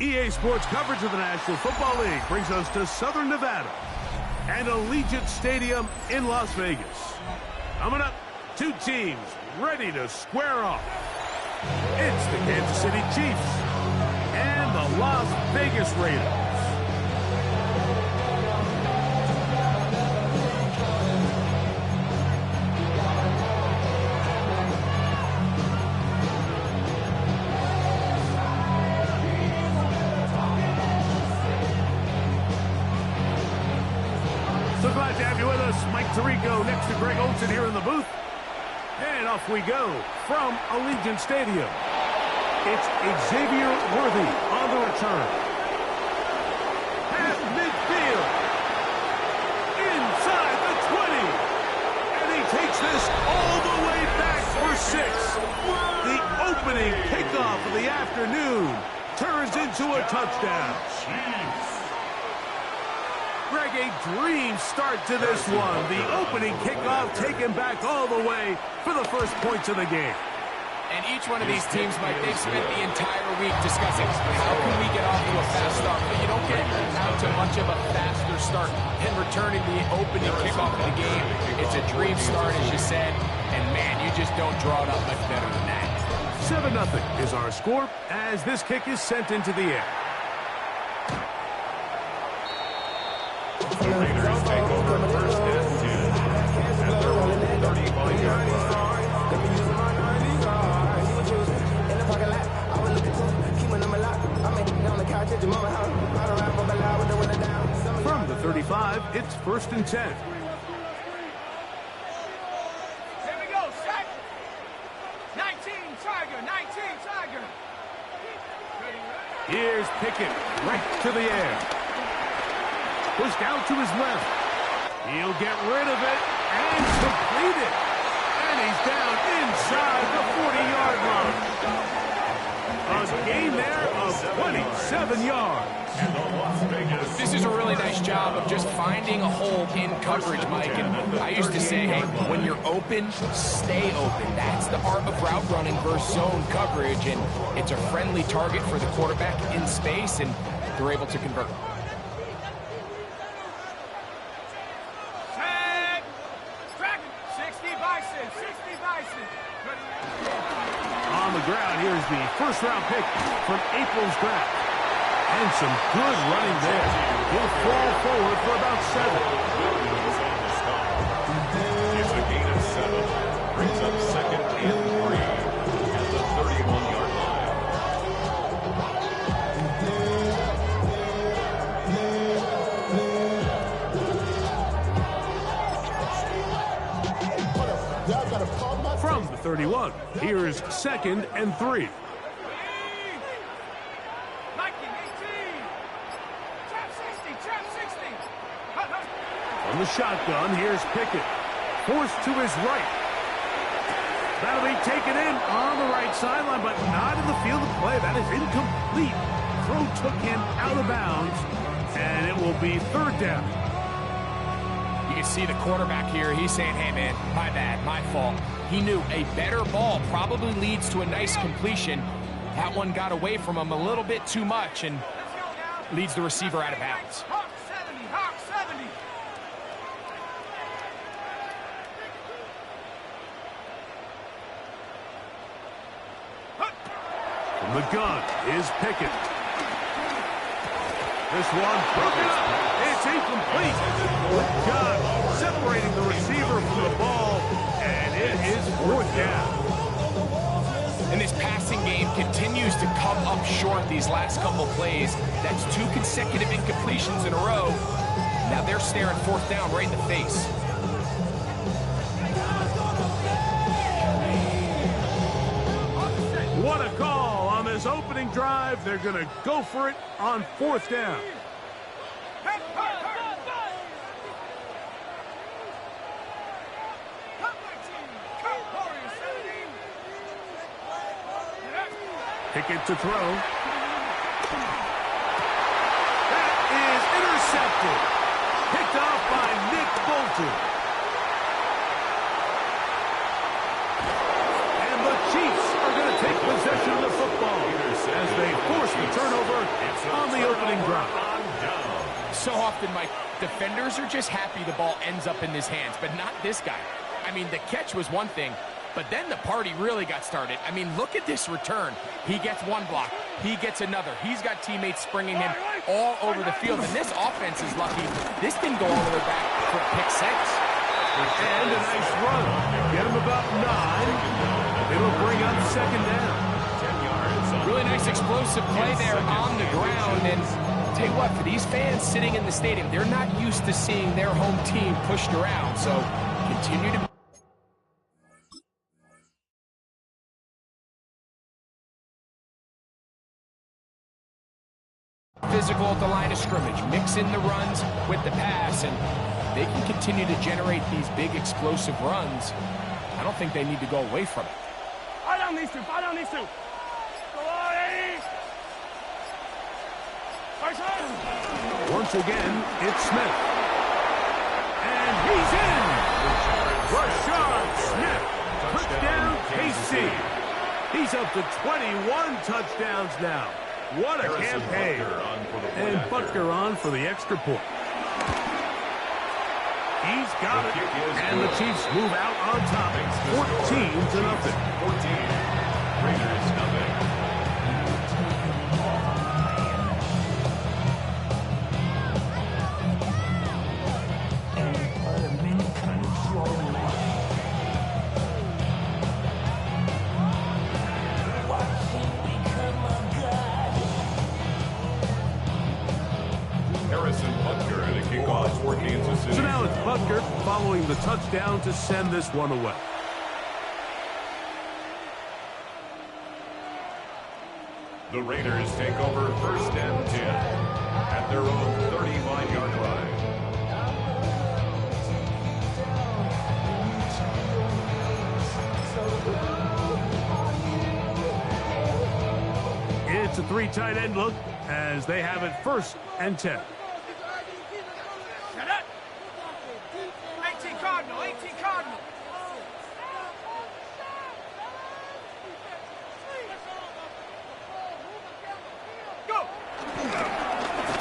EA Sports coverage of the National Football League brings us to Southern Nevada and Allegiant Stadium in Las Vegas. Coming up, two teams ready to square off. It's the Kansas City Chiefs and the Las Vegas Raiders. So glad to have you with us. Mike Tirico next to Greg Olsen here in the booth. And off we go from Allegiant Stadium. It's Xavier Worthy on the return. At midfield. Inside the 20. And he takes this all the way back for 6. The opening kickoff of the afternoon turns into a touchdown. Greg, a dream start to this one. The opening kickoff taken back all the way for the first points of the game. And each one of these teams, Mike, they've spent the entire week discussing how can we get off to a fast start. But you don't get out to much of a faster start than returning the opening kickoff of the game. It's a dream start, as you said. And, man, you just don't draw it up much better than that. 7-0 is our score as this kick is sent into the air. The Raiders take over first and 10 at their own 35-yard line. From the 35, it's first and 10. Here we go, set. 19, Tiger, 19, Tiger. Here's Pickett right to the air. Pushed out to his left. He'll get rid of it and complete it. And he's down inside the 40-yard line. A gain there of 27 yards. And the Las Vegas. This is a really nice job of just finding a hole in coverage, Mike. And I used to say, hey, when you're open, stay open. That's the art of route running versus zone coverage. And it's a friendly target for the quarterback in space, and they're able to convert. On the ground, here's the first-round pick from April's draft. And some good running there. He'll fall forward for about 7. It's a gain of 7. Brings up second and 3 at the 31-yard line. From the 31, here's second and 3. From the shotgun, here's Pickett. Forced to his right. That'll be taken in on the right sideline, but not in the field of play. That is incomplete. Throw took him out of bounds, and it will be third down. You can see the quarterback here. He's saying, hey, man, my bad, my fault. He knew a better ball probably leads to a nice completion. That one got away from him a little bit too much and leads the receiver out of bounds. Hawk 70, Hawk 70. From the gun is Pickett. This one broken up. It's incomplete. Gunn separating the receiver from the ball, and it is fourth down. And this passing game continues to come up short these last couple plays. That's 2 consecutive incompletions in a row. Now they're staring fourth down right in the face. What a call on this opening drive. They're going to go for it on fourth down. Pickett to throw. That is intercepted. Picked off by Nick Bolton. And the Chiefs are going to take possession of the football as they force the turnover opening drive. So often, Mike, defenders are just happy the ball ends up in his hands, but not this guy. I mean, the catch was one thing, but then the party really got started. I mean, look at this return. He gets one block. He gets another. He's got teammates springing him all over the field, and this offense is lucky. This didn't go all the way back for a pick six. And a nice run. Get him about 9. It'll bring up second down. Really nice explosive play there on the ground, and tell you what, for these fans sitting in the stadium, they're not used to seeing their home team pushed around, so continue to physical at the line of scrimmage, mix in the runs with the pass, and they can continue to generate these big explosive runs. I don't think they need to go away from it. Fire down these two. Fire down these two. Go on, Eddie. Once again, it's Smith. And he's in! Rashard Smith, touchdown KC. He's up to 21 touchdowns now. What a campaign. And Butker on for the extra point. He's got it. And the Chiefs move out on top. 14-0. 14. Raiders nothing. So now it's Butker following the touchdown to send this one away. The Raiders take over 1st and 10 at their own 35-yard line. It's a 3 tight end look as they have it 1st and 10. Shut up. 18 Cardinal. 18 Cardinal. Go.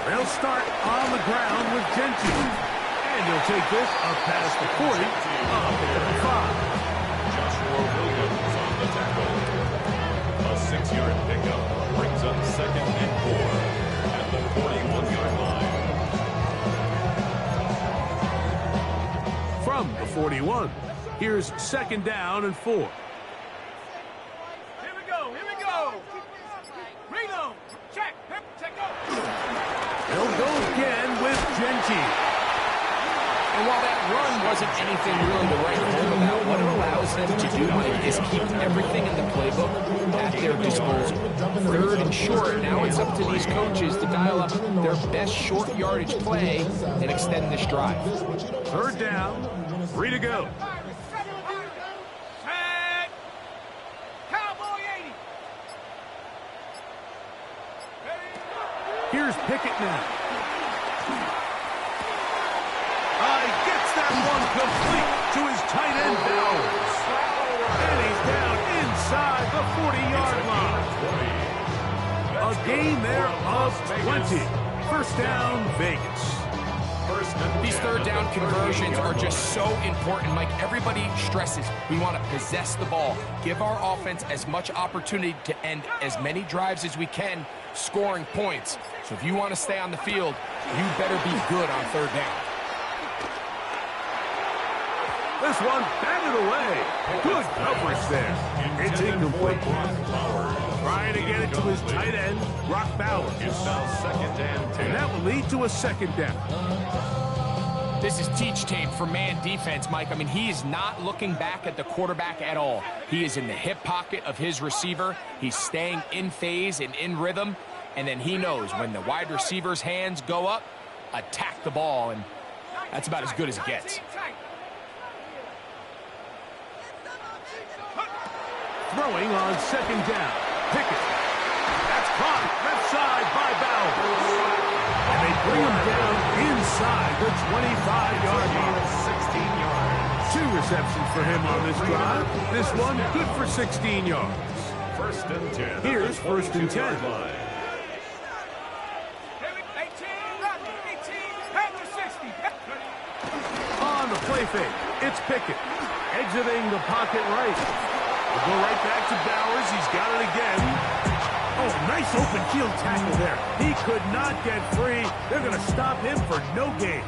They'll start on the ground with Genty. And he'll take this up past the 40, up at the 5. Joshua Williams on the tackle. A 6-yard pickup brings up 2nd and 4 at the 41-yard line. From the 41, here's 2nd down and 4. Here we go. Here we go. Reno. Check. Check go. They'll go again with Genty. And while that run wasn't anything really to write home about, what it allows them to do, Mike, is keep everything in the playbook at their disposal. 3rd and short, now it's up to these coaches to dial up their best short yardage play and extend this drive. 3rd down, 3 to go. Set. Cowboy 80. Here's Pickett now. Gets that one complete to his tight end Bowers. And he's down inside the 40-yard line. A gain there of 20. 1st down, Vegas. These 3rd down conversions are just so important, Mike. Everybody stresses we want to possess the ball, give our offense as much opportunity to end as many drives as we can, scoring points. So if you want to stay on the field, you better be good on 3rd down. This one batted away. Good coverage there. It's incomplete. Trying to get it to his tight end, Brock Bowers. It's now 2nd and 10. And that will lead to a 2nd down. This is teach tape for man defense, Mike. I mean, he is not looking back at the quarterback at all. He is in the hip pocket of his receiver. He's staying in phase and in rhythm. And then he knows when the wide receiver's hands go up, attack the ball. And that's about as good as it gets. Throwing on 2nd down. Pickett. That's caught left side by Bowers. And they bring him down inside the 25-yard line. 16 yards. 2 receptions for him on this drive. This one good for 16 yards. 1st and 10. Here's 1st and 10. Here we play fake. It's Pickett. Exiting the pocket right. We'll go right back to Bowers. He's got it again. Oh, nice open field tackle there. He could not get free. They're going to stop him for no gain.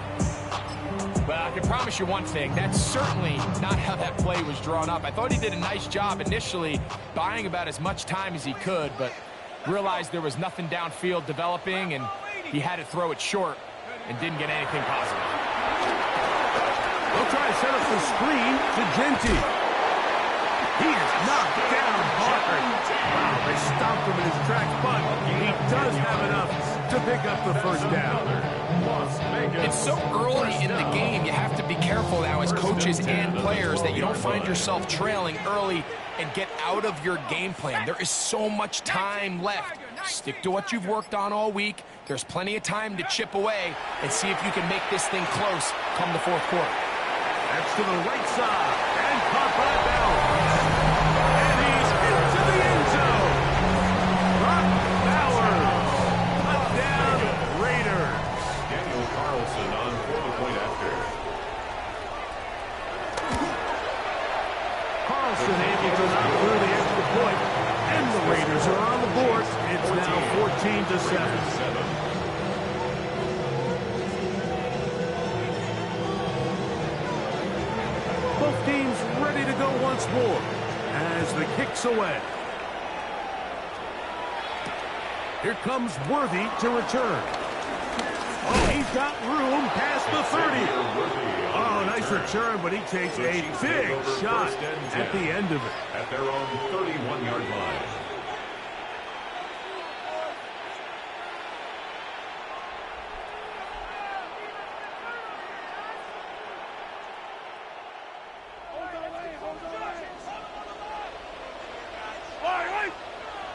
Well, I can promise you one thing. That's certainly not how that play was drawn up. I thought he did a nice job initially buying about as much time as he could, but realized there was nothing downfield developing, and he had to throw it short and didn't get anything positive. They'll try to set up the screen to Genty. He is knocked down hard. Wow, they stopped him in his tracks, but he does have enough to pick up the first down. It's so early in the game, you have to be careful now as coaches and players that you don't find yourself trailing early and get out of your game plan. There is so much time left. Stick to what you've worked on all week. There's plenty of time to chip away and see if you can make this thing close come the fourth quarter. That's to the right side, and caught by Bowers. And he's into the end zone. Brock Bowers. Touchdown, Raiders. Daniel Carlson on for the point after. Carlson able to knock through the extra point, and the Raiders are on the board. It's now 14-7. Both teams ready to go once more as the kick's away. Here comes Worthy to return. Oh, he's got room past the 30. Oh, nice return, but he takes a big shot at the end of it. At their own 31-yard line.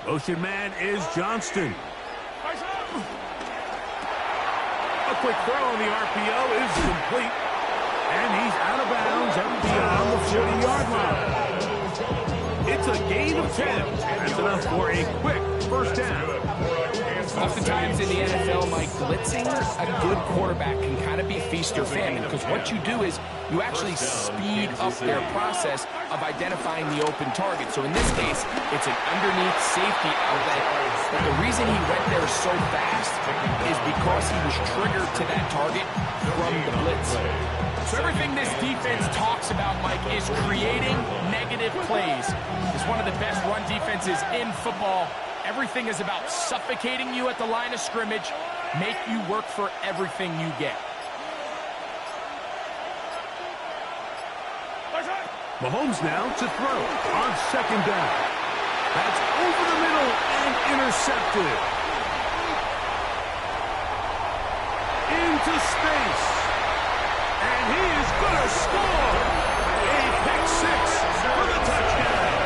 Motion man is Johnston. A quick throw on the RPO is complete. And he's out of bounds up beyond the 40-yard line. It's a gain of 10. That's enough for a quick first down. Oftentimes in the NFL, Mike, blitzing a good quarterback can kind of be feast or famine, because what you do is you actually speed up their process of identifying the open target. So in this case, it's an underneath safety outlet. But the reason he went there so fast is because he was triggered to that target from the blitz. So everything this defense talks about, Mike, is creating negative plays. It's one of the best run defenses in football. Everything is about suffocating you at the line of scrimmage, make you work for everything you get. Mahomes now to throw on second down. That's over the middle and intercepted. Into space. And he is going to score. A pick six for the touchdown.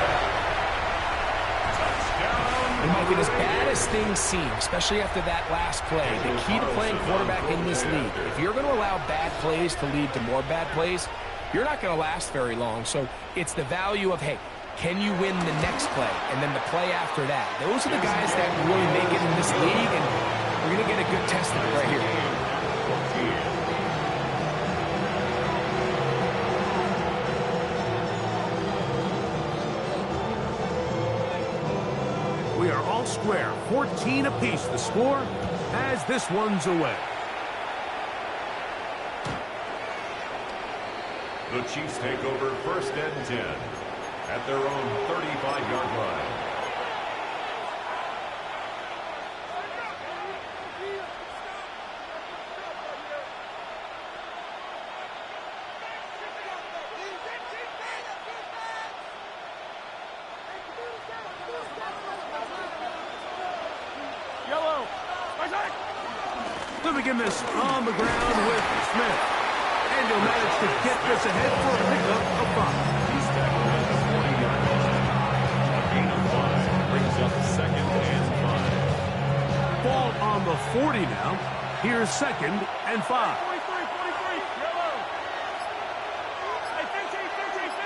And Mike, as bad as things seem, especially after that last play, the key to playing quarterback in this league, if you're going to allow bad plays to lead to more bad plays, you're not going to last very long. So it's the value of, hey, can you win the next play and then the play after that? Those are the guys that really make it in this league, and we're going to get a good test of it right here. We are all square, 14 apiece the score as this one's away. The Chiefs take over first and 10 at their own 35-yard line. They'll begin this on the ground with Smith. And he'll manage to get this ahead for a pickup of 5. He's tackled at the 40-yard line. A gain of 5 brings up second and 5. Ball on the 40 now. Here's second and 5. 43, 43, yellow. Hey, 15. Hey,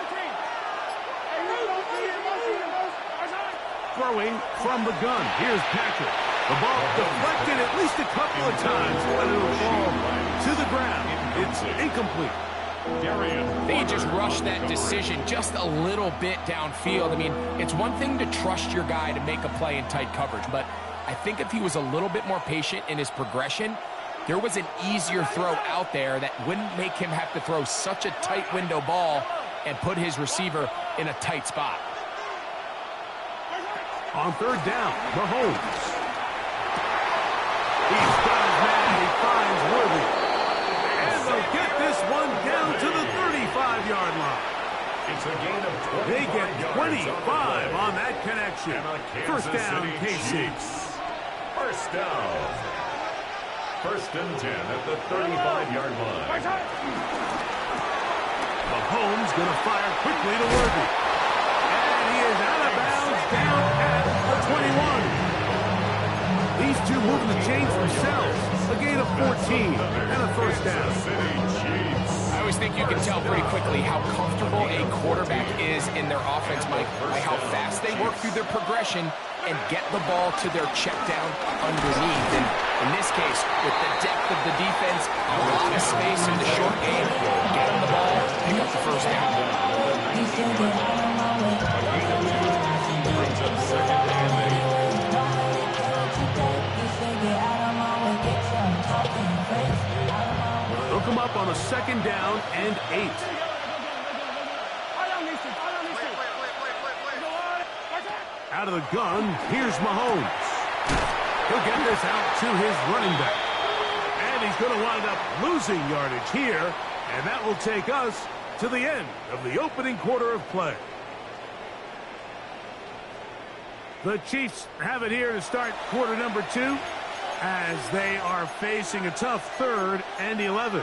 Throwing from the gun. Here's Patrick. The ball deflected at least a couple of times, but it'll fall to the ground. It's incomplete. They just rushed that decision just a little bit downfield. I mean, it's one thing to trust your guy to make a play in tight coverage, but I think if he was a little bit more patient in his progression, there was an easier throw out there that wouldn't make him have to throw such a tight window ball and put his receiver in a tight spot. On third down, Mahomes. He's got his man, he finds Worthy. And they'll get this one down to the 35-yard line. It's a gain of 25 They get 25 yards on that connection. First down, KC. First down. First and 10 at the 35-yard line. Mahomes going to fire quickly to Worthy. And he is out of bounds down at the 21. These two moving the chains themselves. A gain of 14 and a first down. I always think you can tell pretty quickly how comfortable a quarterback is in their offense, Mike, by how fast they work through their progression and get the ball to their check down underneath. And in this case, with the depth of the defense, a lot of space in the short game, get them the ball, pick up the first down. They'll come up on a second down and 8. Out of the gun, here's Mahomes. He'll get this out to his running back. And he's going to wind up losing yardage here, and that will take us to the end of the opening quarter of play. The Chiefs have it here to start quarter number 2 as they are facing a tough 3rd and 11.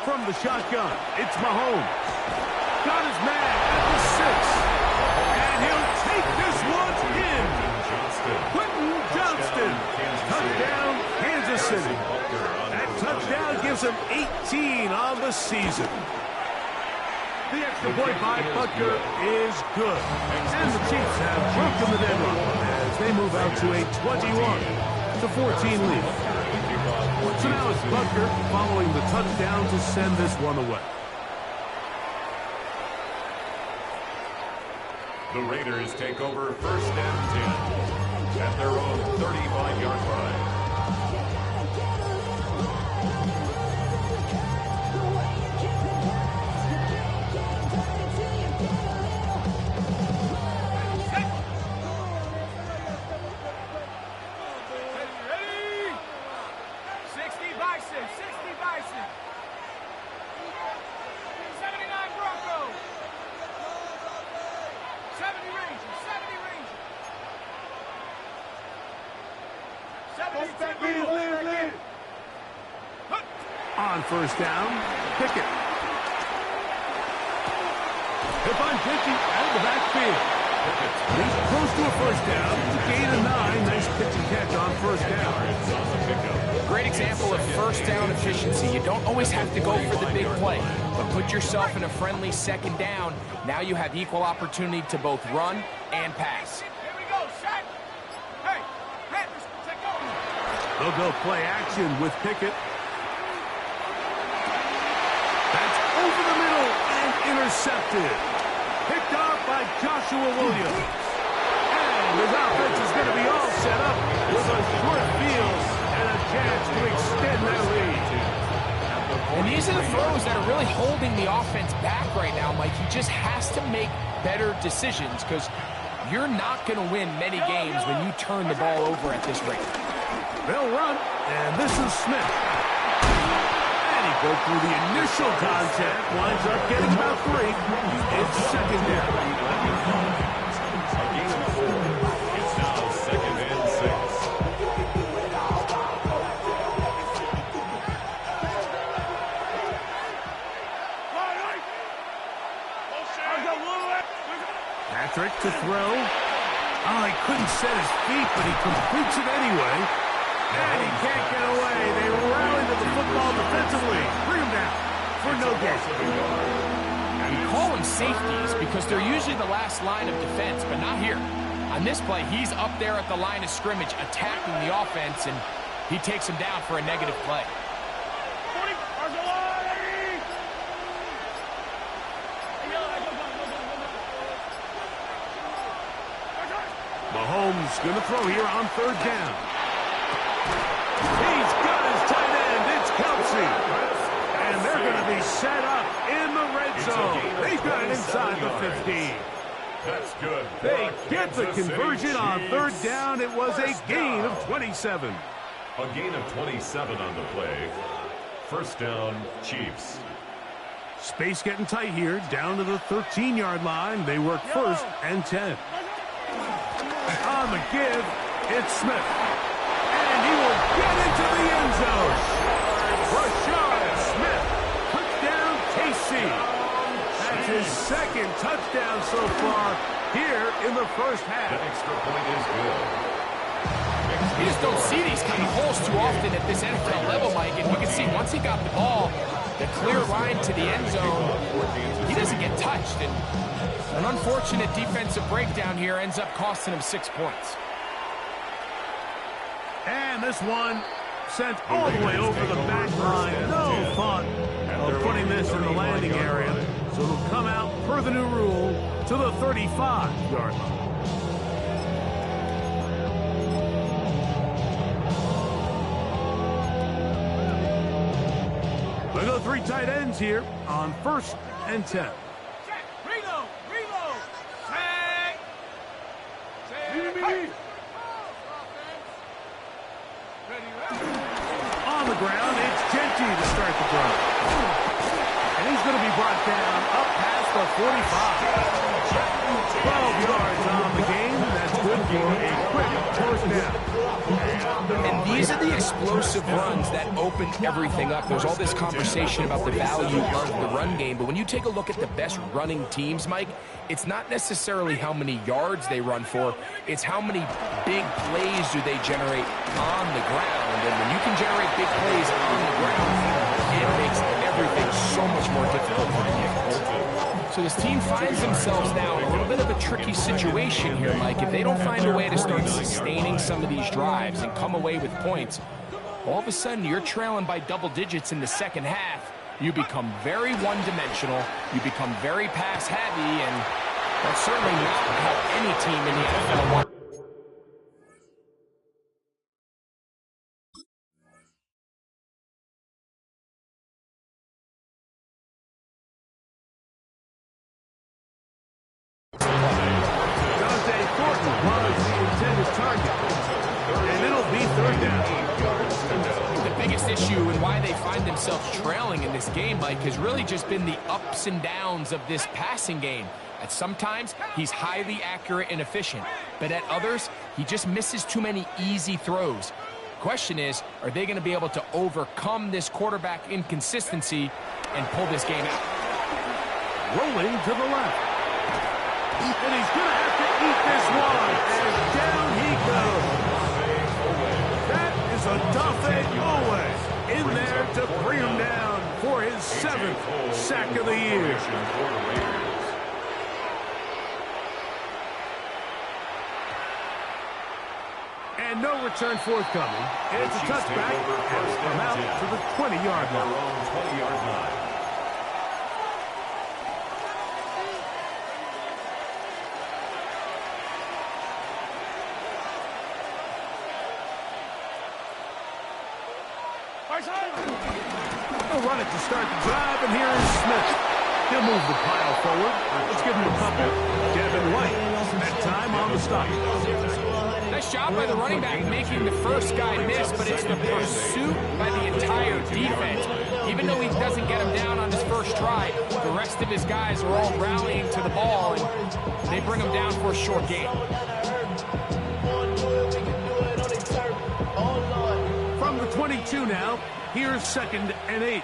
From the shotgun, it's Mahomes. Got his man at the 6. And he'll take this one in. Quentin Johnston. Touchdown, Kansas City. That touchdown gives him 18 on the season. The extra point by Butker is good. And the Chiefs have broken the deadlock as they move out to a 21-14 lead. So now it's Butker following the touchdown to send this one away. The Raiders take over first and 10 at their own 35-yard line. On first down, Pickett. Hifan-Dickey out of the backfield. He's close to a first down. Gain of 9. Nice pitch and catch on first down. Great example of first down efficiency. You don't always have to go for the big play, but put yourself in a friendly second down. Now you have equal opportunity to both run and pass. They'll go play action with Pickett. That's over the middle and intercepted. Picked off by Joshua Williams. And his offense is going to be all set up with a short field and a chance to extend that lead. And these are the throws that are really holding the offense back right now, Mike. He just has to make better decisions because you're not going to win many games when you turn the ball over at this rate. They'll run, and this is Smith. And he broke through the initial contact, winds up getting about 3. It's second down. A gain of 4. It's now second and 6. Patrick to throw. Oh, he couldn't set his feet, but he completes it anyway. And he can't get away. They rally to the football defensively. Bring him down for no gain. You call them safeties because they're usually the last line of defense, but not here. On this play, he's up there at the line of scrimmage attacking the offense, and he takes him down for a negative play. Mahomes going to throw here on third down. He's got his tight end. It's Kelsey. And they're going to be set up in the red zone. They've got it inside the 15. That's good. They get the conversion on third down. It was a gain of 27. A gain of 27 on the play. First down, Chiefs. Space getting tight here. Down to the 13-yard line. They work first and 10. On the give, it's Smith. And he will get into the end zone. Rashard Smith. Touchdown, KC. That's his second touchdown so far here in the first half. The extra point is good. You just don't see these kind of holes too often at this NFL level, Mike. And you can see once he got the ball, the clear line to the end zone, he doesn't get touched. And an unfortunate defensive breakdown here ends up costing him 6 points. And this one sent all the way over the back line. No thought of putting this in the landing area. So it'll come out per the new rule to the 35-yard line. We'll go three tight ends here on first and 10. Check. Reload. Check. Hey. On the ground, it's Genty to start the drive. And he's going to be brought down up past the 45. 12 yards on the game. That's good for a quick first down. And these are the explosive runs that open everything up. There's all this conversation about the value of the run game, but when you take a look at the best running teams, Mike, it's not necessarily how many yards they run for, it's how many big plays do they generate on the ground. And when you can generate big plays on the ground, it makes everything so much more difficult for the defense. So this team finds themselves now in a little bit of a tricky situation here, Mike. If they don't find a way to start sustaining some of these drives and come away with points, all of a sudden you're trailing by double digits in the second half. You become very one-dimensional. You become very pass-heavy, and that's certainly not how any team in the NFL wants. Dante Thornton was the intended target. And it'll be third down. The biggest issue and why they find themselves trailing in this game, Mike, has really just been the ups and downs of this passing game. At sometimes, he's highly accurate and efficient, but at others, he just misses too many easy throws. Question is, are they going to be able to overcome this quarterback inconsistency and pull this game out? Rolling to the left. And he's going to have to eat this one. And down he goes. That is a Odafe Oweh in there to bring him down for his 7th sack of the year. And no return forthcoming. It's a touchback and come out to the 20-yard line. 20-yard line. They'll run it to start the drive, and here is Smith. He'll move the pile forward. Let's give him a couple. Devin White, that time on the stop. Nice job by the running back making the first guy miss, but it's the pursuit by the entire defense. Even though he doesn't get him down on his first try, the rest of his guys are all rallying to the ball, and they bring him down for a short gain. From the 22 now, here's 2nd and 8.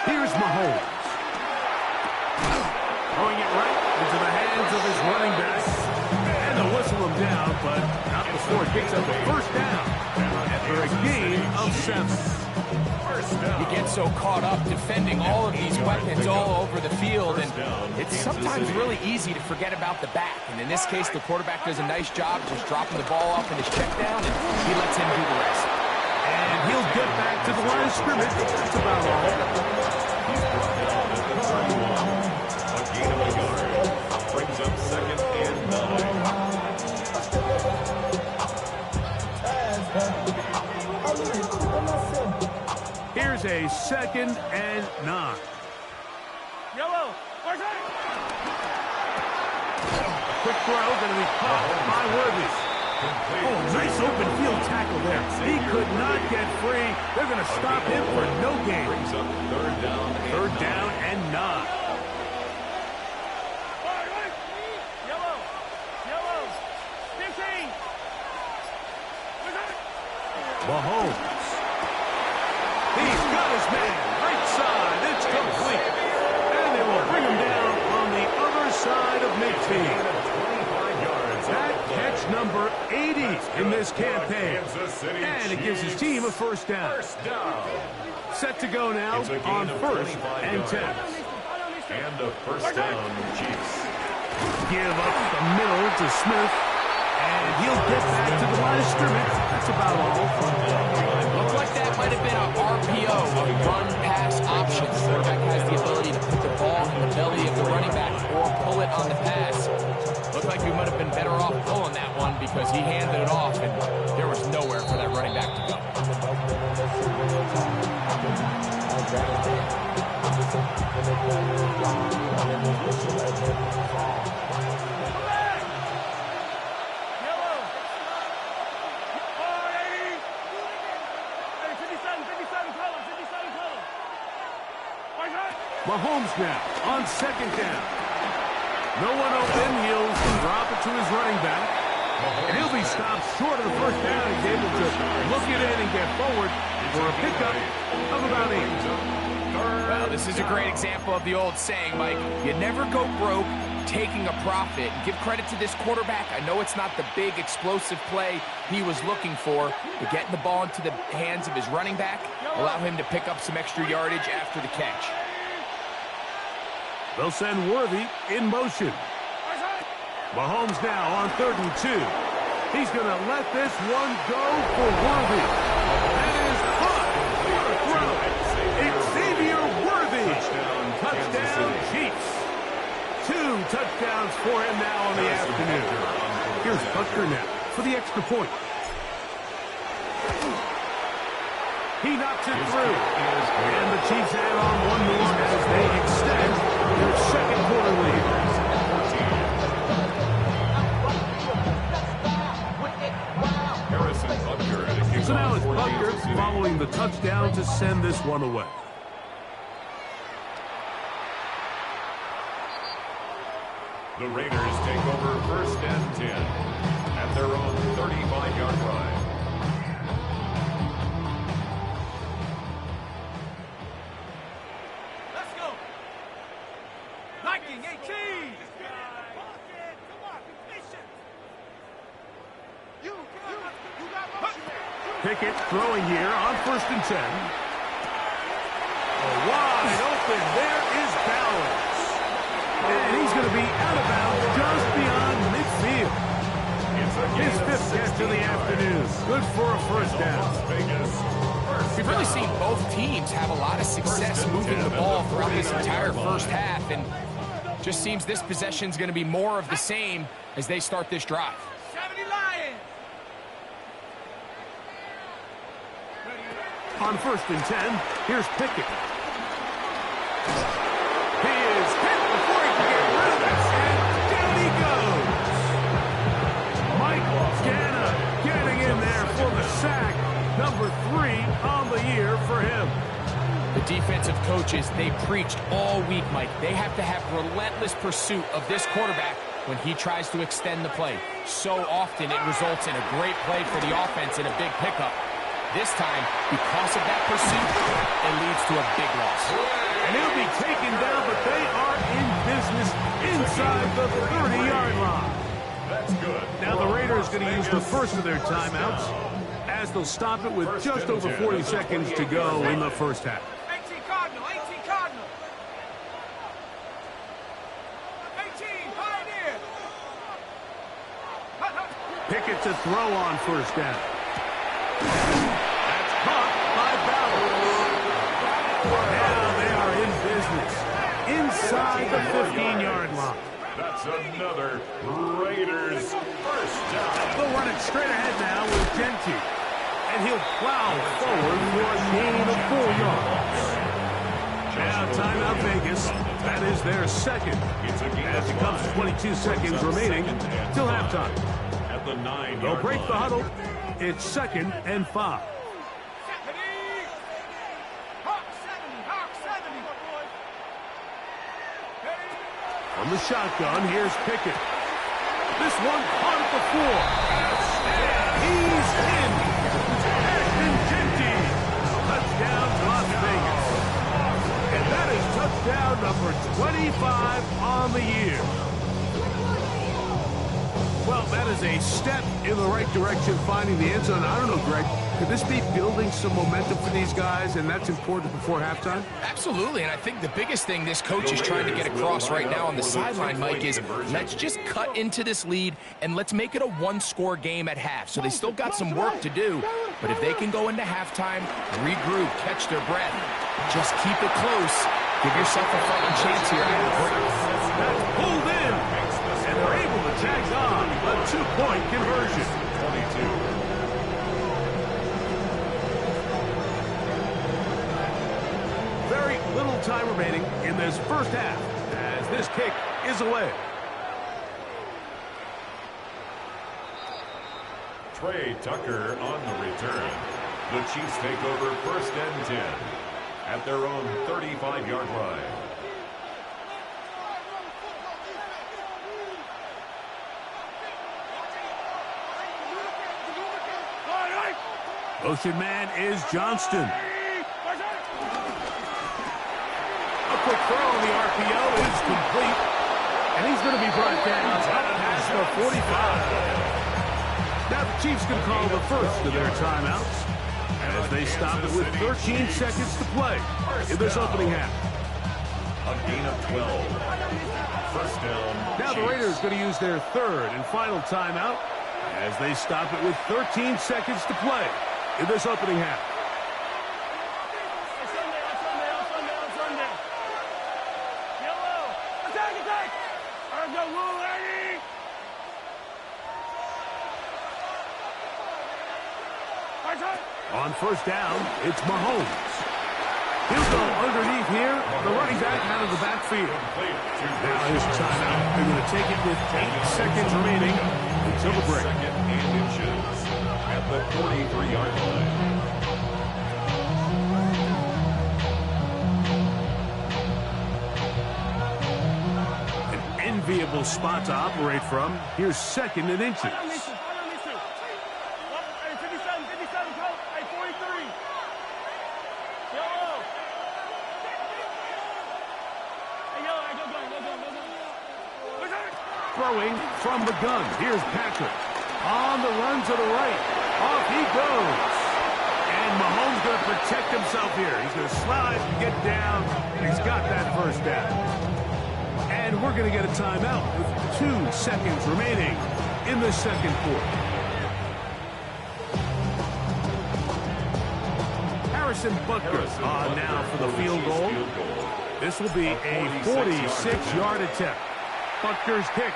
Here's Mahomes. Throwing it right into but not before it picks up a first down after a gain of 7. You get so caught up defending all of these weapons all over the field, and it's sometimes really easy to forget about the back. And in this case, the quarterback does a nice job just dropping the ball off in his check down, and he lets him do the rest. And he'll get back to the line of scrimmage. That's about all. He's brought down at the 31. A gain of a yard. Brings up 2nd and 9. Here's a 2nd and 9. Yellow. Quick throw, going to be caught by Worthy. Oh, nice open field tackle there. He could not get free. They're going to stop him for no gain. Brings up 3rd down and 3rd down and 9. Yellow. Yellow. 15. Mahomes. He's got his man. Right side. It's complete. And they will bring him down on the other side of midfield. 25 yards. That catch number 80 in this campaign. And it gives his team a first down. First down. Set to go now It's a gain on of 1st 25 and 10. yards. And a first down, Chiefs. Give up the middle to Smith. And he'll get back to the line of scrimmage. That's about all. Looked like that might have been a RPO, a run-pass option. The quarterback has the ability to put the ball in the belly of the running back or pull it on the pass. Looked like we might have been better off pulling that one because he handed it off, and there was nowhere for that running back to go. Mahomes now on 2nd down. No one open. He'll drop it to his running back. And he'll be stopped short of the first down. He's able to look it in and get forward for a pickup of about 8. Well, this is a great example of the old saying, Mike. You never go broke taking a profit. Give credit to this quarterback. I know it's not the big explosive play he was looking for, but getting the ball into the hands of his running back, allow him to pick up some extra yardage after the catch. They'll send Worthy in motion. Mahomes now on 3rd and 2. He's going to let this one go for Worthy. That is caught. What a throw. Xavier Worthy. Touchdown, Chiefs. 2 touchdowns for him now on the afternoon. Here's Butker now for the extra point. He knocks it through. And the Chiefs add on one more as they extend their 2nd quarter lead. So now it's Butker following the touchdown to send this one away. The Raiders take over 1st and 10 at their own 35-yard line. Let's go. Viking 18. Pickett throwing here on 1st and 10. Wide open. There is balance. And he's going to be out of bounds just beyond midfield. His 5th catch of the afternoon. Good for a first down. We've really seen both teams have a lot of success moving the ball throughout this entire first half, and just seems this possession is going to be more of the same as they start this drive. 70 Lions. On 1st and 10, here's Pickett. He is hit before he can get rid of it, and down he goes. Michael Ganna getting in there for the sack. Number 3 on the year for him. The defensive coaches, they preached all week, Mike. They have to have relentless pursuit of this quarterback when he tries to extend the play. So often it results in a great play for the offense and a big pickup. This time, because of that pursuit, it leads to a big loss. And he'll be taken down, but they are in business inside the 30-yard line. That's good. Now the Raiders going to use the first of their timeouts as they'll stop it with just over 40 seconds to go in the first half. 18 Cardinal, 18 Cardinal. 18, Pioneer. Pickett to throw on first down. That's caught by Ballard. Now they are in business inside the 15-yard line. That's another Raiders first down. They'll run it straight ahead now with Gentry. And he'll plow forward for a gain of 4 yards. Now timeout Vegas. That is their second. As it comes to 22 seconds remaining till halftime. At the 9-yard They'll break the line. huddle. It's 2nd and 5. Hawk 70, Hawk 70. From the shotgun, here's Pickett. This one caught at the 4. And he's in. Ashton Jeanty. Touchdown to Las Vegas. And that is touchdown number 25 on the year. Well, that is a step in the right direction, finding the end zone. I don't know, Greg. Could this be building some momentum for these guys, and that's important before halftime? Absolutely, and I think the biggest thing this coach is trying to get across right now on the sideline, Mike, is let's just cut into this lead and let's make it a one-score game at half. So they still got some work to do, but if they can go into halftime, regroup, catch their breath, just keep it close, give yourself a fighting chance here at the break. That's pulled in, and they're able to tag on a 2-point conversion. 22. Very little time remaining in this first half as this kick is away. Trey Tucker on the return. The Chiefs take over 1st and 10 at their own 35-yard line. Motion man is Johnston. A quick throw on the RPO is complete. And he's going to be brought down up past the 45. Now the Chiefs can call the first of their timeouts as they stop it with 13 seconds to play in this opening half. A gain of 12. First down. Now the Raiders going to use their third and final timeout as they stop it with 13 seconds to play in this opening half. On first down, it's Mahomes. He'll go underneath here. The running back out of the backfield. Now his timeout. They're going to take it with 8 seconds remaining until the break. 2nd and inches at the 43-yard line. An enviable spot to operate from. Here's 2nd and inches. Throwing from the gun. Here's Patrick. On the run to the right. Off he goes. And Mahomes going to protect himself here. He's going to slide, get down, and he's got that first down. And we're going to get a timeout with 2 seconds remaining in the second quarter. Harrison Butker on now for the field goal. This will be a 46-yard attempt. Butker's kick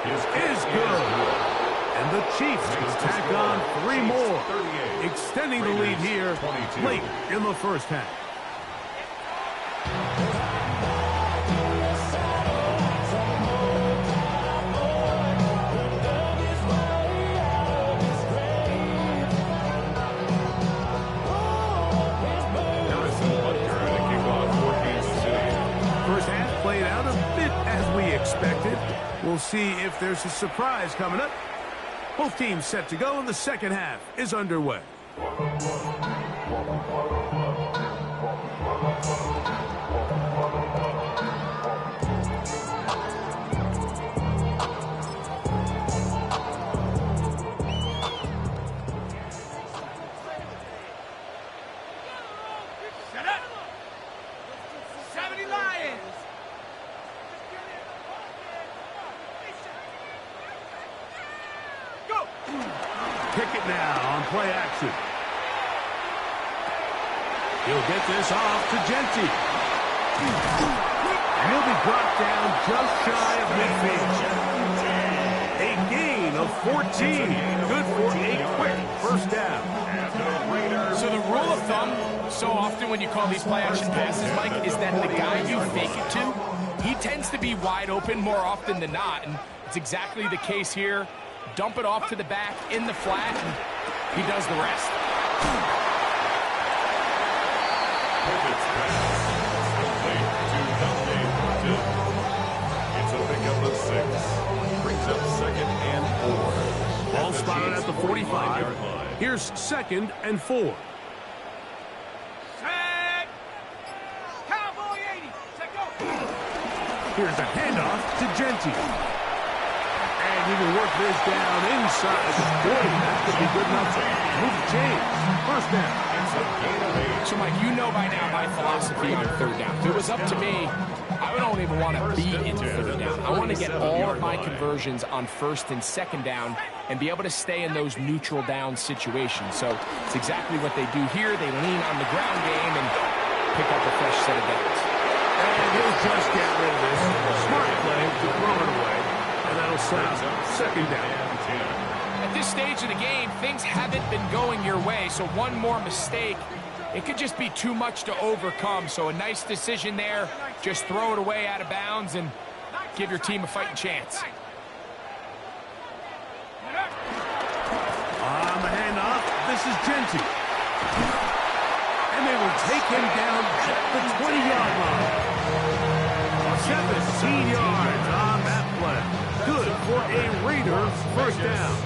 is good. And the Chiefs will tack on 3 more, extending the lead here late in the first half. First half played out a bit as we expected. We'll see if there's a surprise coming up. Both teams set to go, and the second half is underway. Pickett now on play action. He'll get this off to Gentry. And he'll be brought down just shy of midfield. A gain of 14. Good for a quick first down. So the rule of thumb, so often when you call these play-action passes, Mike, is that the guy you fake it to, he tends to be wide open more often than not, and it's exactly the case here. Dump it off to the back in the flat, and he does the rest. Pickett's pass. Complete to Dante. It's a pickup of 6. Brings up 2nd and 4. Ball spotted at the 45. Here's 2nd and 4. Set. Cowboy 80. Set go. Here's a handoff to Gentry. And he can work this down inside. Boy, that could be good enough to move the chains. First down. So, Mike, you know by now my philosophy on third down. If it was up to me, I don't even want to be into third down. I want to get all of my conversions on 1st and 2nd down and be able to stay in those neutral down situations. So it's exactly what they do here. They lean on the ground game and pick up a fresh set of downs. And he'll just get rid of this. Smart play to throw it away. And that'll set up 2nd down. At this stage of the game, things haven't been going your way, so one more mistake, it could just be too much to overcome. So a nice decision there. Just throw it away out of bounds and give your team a fighting chance. On the handoff, this is Gentry. And they will take him down at the 20-yard line. 17 yards on that play. Good for a Raider first down.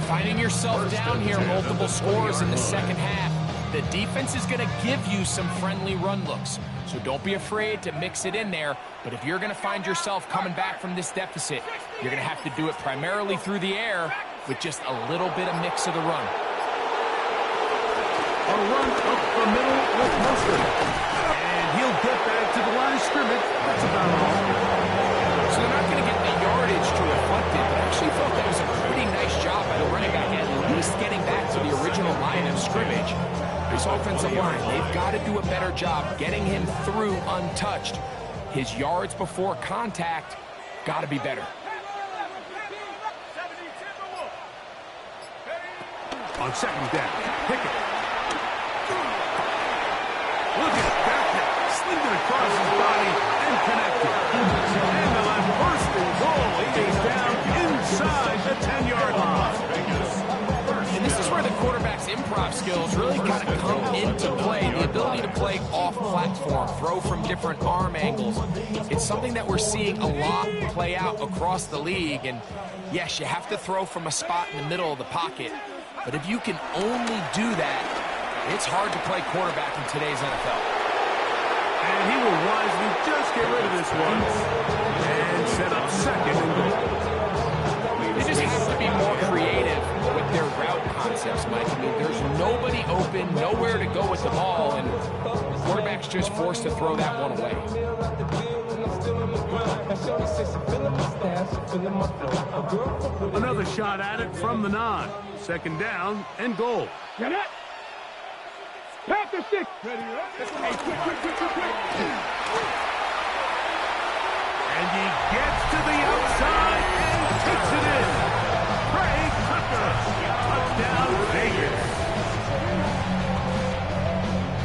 Finding yourself down here, multiple scores in the 2nd half. The defense is going to give you some friendly run looks, so don't be afraid to mix it in there. But if you're going to find yourself coming back from this deficit, you're going to have to do it primarily through the air with just a little bit of mix of the run. A run up the middle with Mostert. And he'll get back to the line of scrimmage. That's about all. So they're not going to get the yardage to reflect it, but I actually thought that was a pretty nice job by the running back, at least getting back to the original line of scrimmage. This offensive line, they've got to do a better job getting him through untouched. His yards before contact got to be better. On 2nd down, Pickett. Look at that. Slinging it across his body and connected. And the left first and goal. He is down inside the 10-yard line. And this is where the quarterback's improv skills really got to come into play. The ability to play off-platform, throw from different arm angles. It's something that we're seeing a lot play out across the league. And yes, you have to throw from a spot in the middle of the pocket. But if you can only do that, it's hard to play quarterback in today's NFL. And he will wisely just get rid of this one and set up 2nd and goal. They just have to be more creative with their route concepts, Mike. I mean, there's nobody open, nowhere to go with the ball, and the quarterback's just forced to throw that one away. Another shot at it from the 9. 2nd down and goal. Get it. Pass the stick. Ready. Hey, quick. And he gets to the outside and takes it in. Craig Tucker. Touchdown, Vegas.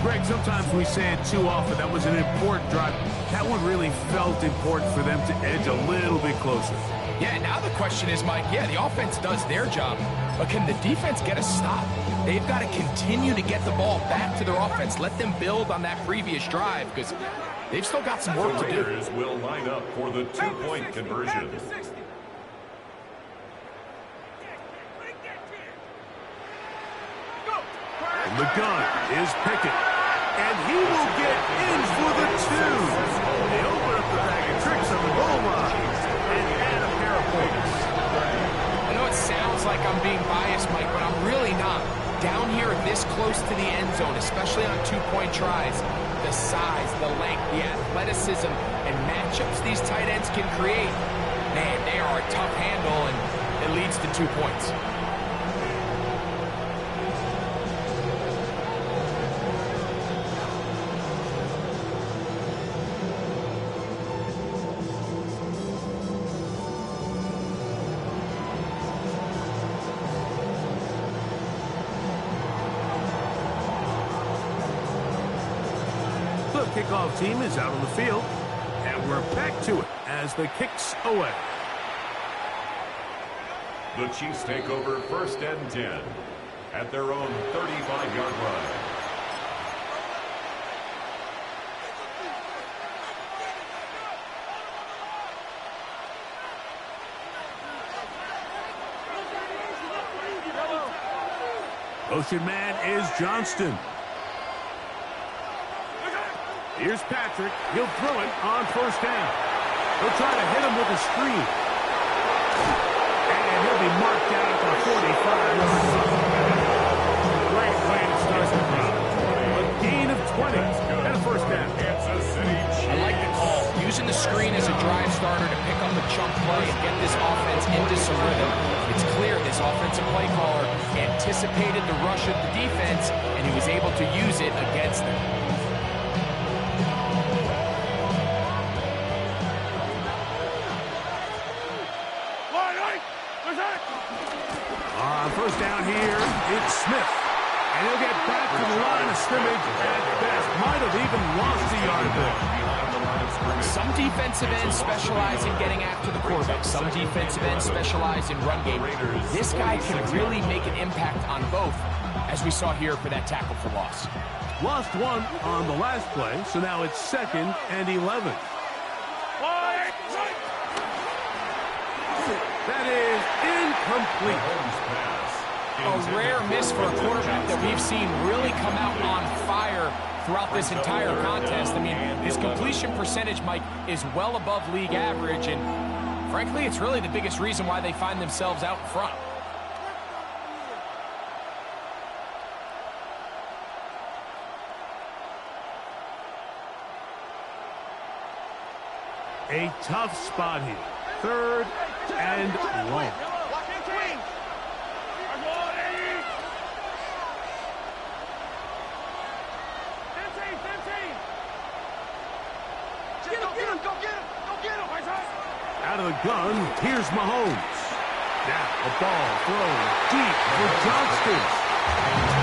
Greg, sometimes we say it too often. That was an important drive. That one really felt important for them to edge a little bit closer. Yeah, now the question is, Mike, yeah, the offense does their job, but can the defense get a stop? They've got to continue to get the ball back to their offense. Let them build on that previous drive because they've still got some work to do. The Raiders will line up for the 2-point conversion. And the gun is Pickett. And he will get in for the 2. They open up the bag of tricks on the goal line and add a pair of points. I know it sounds like I'm being biased, Mike, but I'm really not. Down here this close to the end zone, especially on 2-point tries, the size, the length, the athleticism, and matchups these tight ends can create, man, they are a tough handle, and it leads to 2 points. The kickoff team is out on the field, and we're back to it as the kick's away. The Chiefs take over 1st and 10 at their own 35-yard line. Motion man is Johnston. Here's Patrick. He'll throw it on 1st down. He'll try to hit him with a screen. And he'll be marked down at the 45-yard line. Great way to start the drive. A gain of 20 and a 1st down. I like the call. Using the screen as a drive starter to pick up a chunk play and get this offense into some rhythm. It's clear this offensive play caller anticipated the rush of the defense, and he was able to use it against them. On 1st down here, it's Smith. And he'll get back to the line of scrimmage at best. Might have even lost a yard there. Some defensive ends specialize in getting after the quarterback. Some defensive ends specialize in run game. This guy can really make an impact on both, as we saw here for that tackle for loss. Lost one on the last play, so now it's 2nd and 11. That is incomplete. A rare miss for a quarterback that we've seen really come out on fire throughout this entire contest. I mean, his completion percentage, Mike, is well above league average, and frankly, it's really the biggest reason why they find themselves out in front. A tough spot here. 3rd and long. Out of the gun, here's Mahomes. Now a ball thrown deep for Johnston.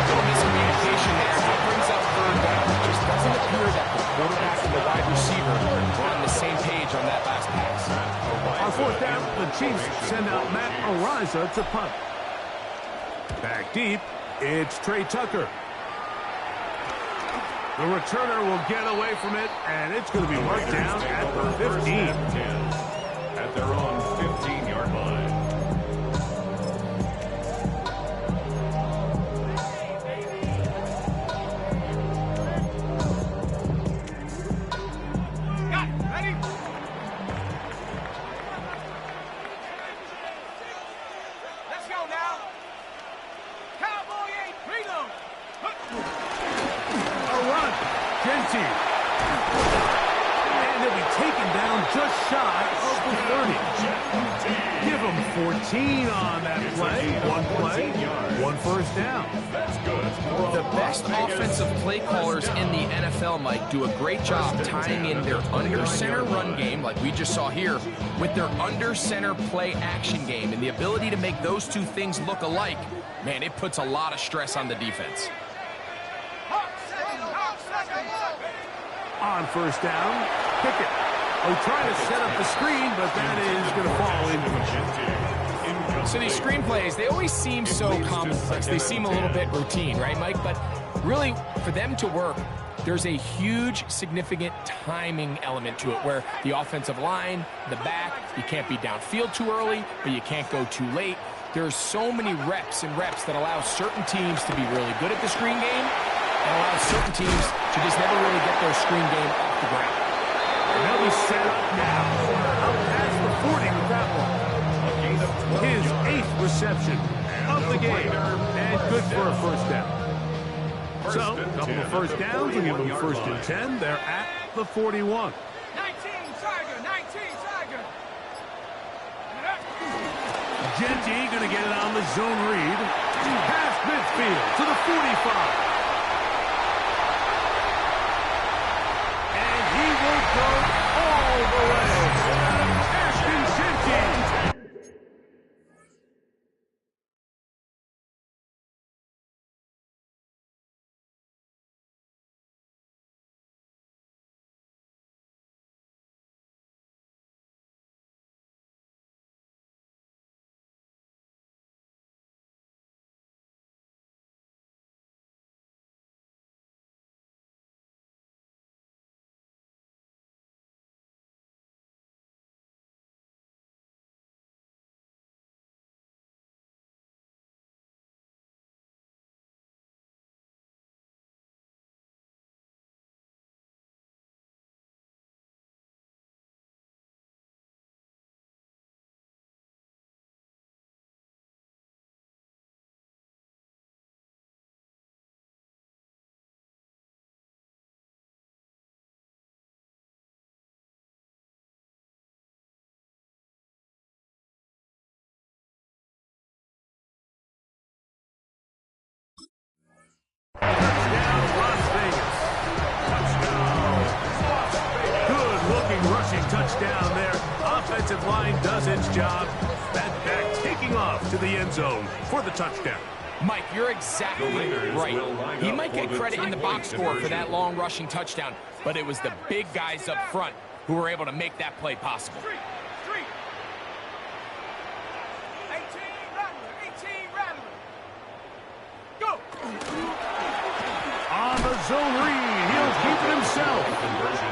No miscommunication there. That brings up 3rd down. It just doesn't appear that the quarterback and the wide receiver are on the same page on that last pass. On 4th down, the Chiefs send out Matt Araiza to punt. Back deep, it's Trey Tucker. The returner will get away from it, and it's going to be marked down at the 15. At their own 15-yard line. And he'll be taken down just shy of the 30. Give him 14 on that play. One play, 1 1st down. That's good. The best offensive play callers in the NFL, Mike, do a great job tying in their under-center run game, like we just saw here, with their under-center play action game. And the ability to make those two things look alike, man, it puts a lot of stress on the defense. On 1st down, Pickett. Oh, trying to set up the screen, but that is going to fall into. So these screen plays, they always seem so complex. They seem a little bit routine, right, Mike? But really, for them to work, there's a huge, significant timing element to it where the offensive line, the back, you can't be downfield too early, but you can't go too late. There's so many reps and reps that allow certain teams to be really good at the screen game and allow certain teams to just never really get their screen game off the ground. And they'll be set up now. Up past the 40 with that one. His 8th reception of the game. And good for a 1st down. So, a couple of 1st downs will give them 1st and 10. They're at the 41. 19, Tiger, 19, Tiger. Jeanty going to get it on the zone read. Past midfield to the 45. And he will go all the way. Ashton Jeanty. Touchdown, Las Vegas. Good-looking rushing touchdown there. Offensive line does its job. That back taking off to the end zone for the touchdown. Mike, you're exactly right. He might get credit in the box score for that long rushing touchdown, but it was the big guys up front who were able to make that play possible. 18 Rattler. Go! On the zone read, he'll keep it himself.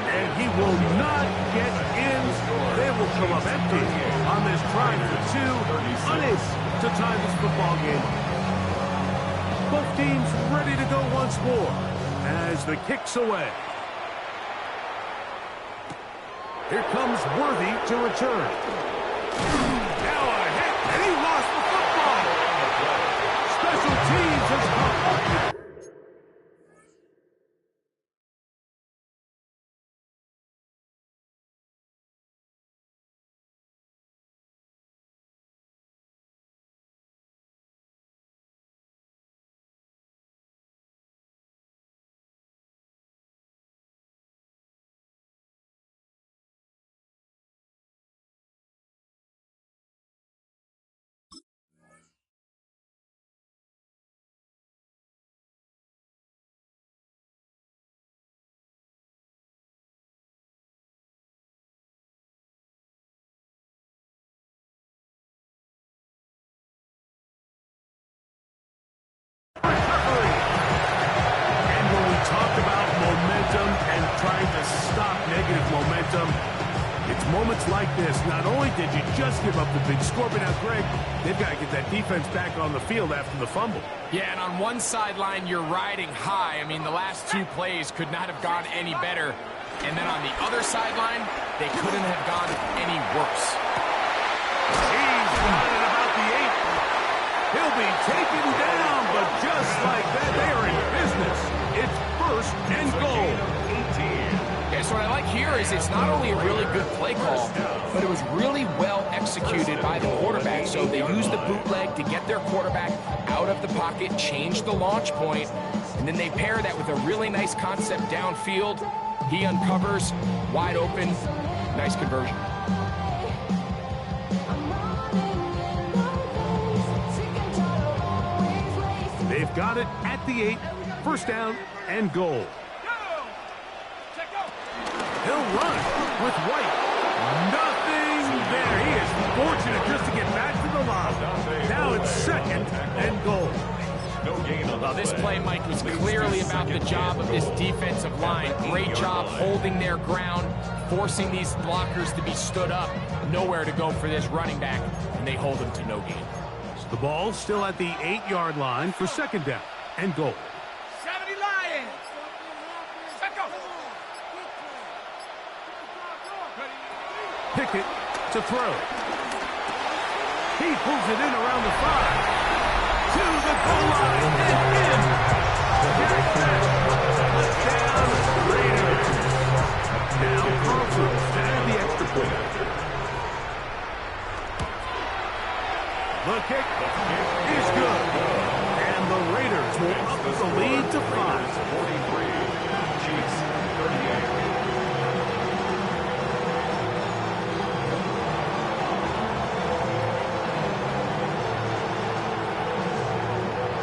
And he will not get in. They will come up empty on this try for two. Unable to tie this football game up. Both teams ready to go once more as the kick's away. Here comes Worthy to return. Now a hit, and he lost the football. Special teams has come up. And when we talk about momentum and trying to stop negative momentum, it's moments like this. Not only did you just give up the big score, but now, Greg, they've got to get that defense back on the field after the fumble. Yeah, and on one sideline, you're riding high. I mean, the last two plays could not have gone any better. And then on the other sideline, they couldn't have gone any worse. He's running about the 8. He'll be taken down, but just like that, they are in business. It's first and goal. Yeah, so what I like here is it's not only a really good play call, but it was really well executed by the quarterback. So they used the bootleg to get their quarterback out of the pocket, change the launch point, and then they pair that with a really nice concept downfield. He uncovers, wide open, nice conversion. They've got it at the 8. First down and goal. He'll run with White. Nothing there. He is fortunate just to get back to the line. Now it's second and goal. Well, this play, Mike, was clearly about the job of this defensive line. Great job holding their ground, forcing these blockers to be stood up. Nowhere to go for this running back, and they hold him to no gain. The ball still at the 8-yard line for second down and goal. 70 Lions. Let go. Pickett to throw. He pulls it in around the 5. To the goal line and in. Touchdown, Raiders. Now Carlson at the extra point. kick is good. And the Raiders will up the lead to 5. 43, Chiefs 38.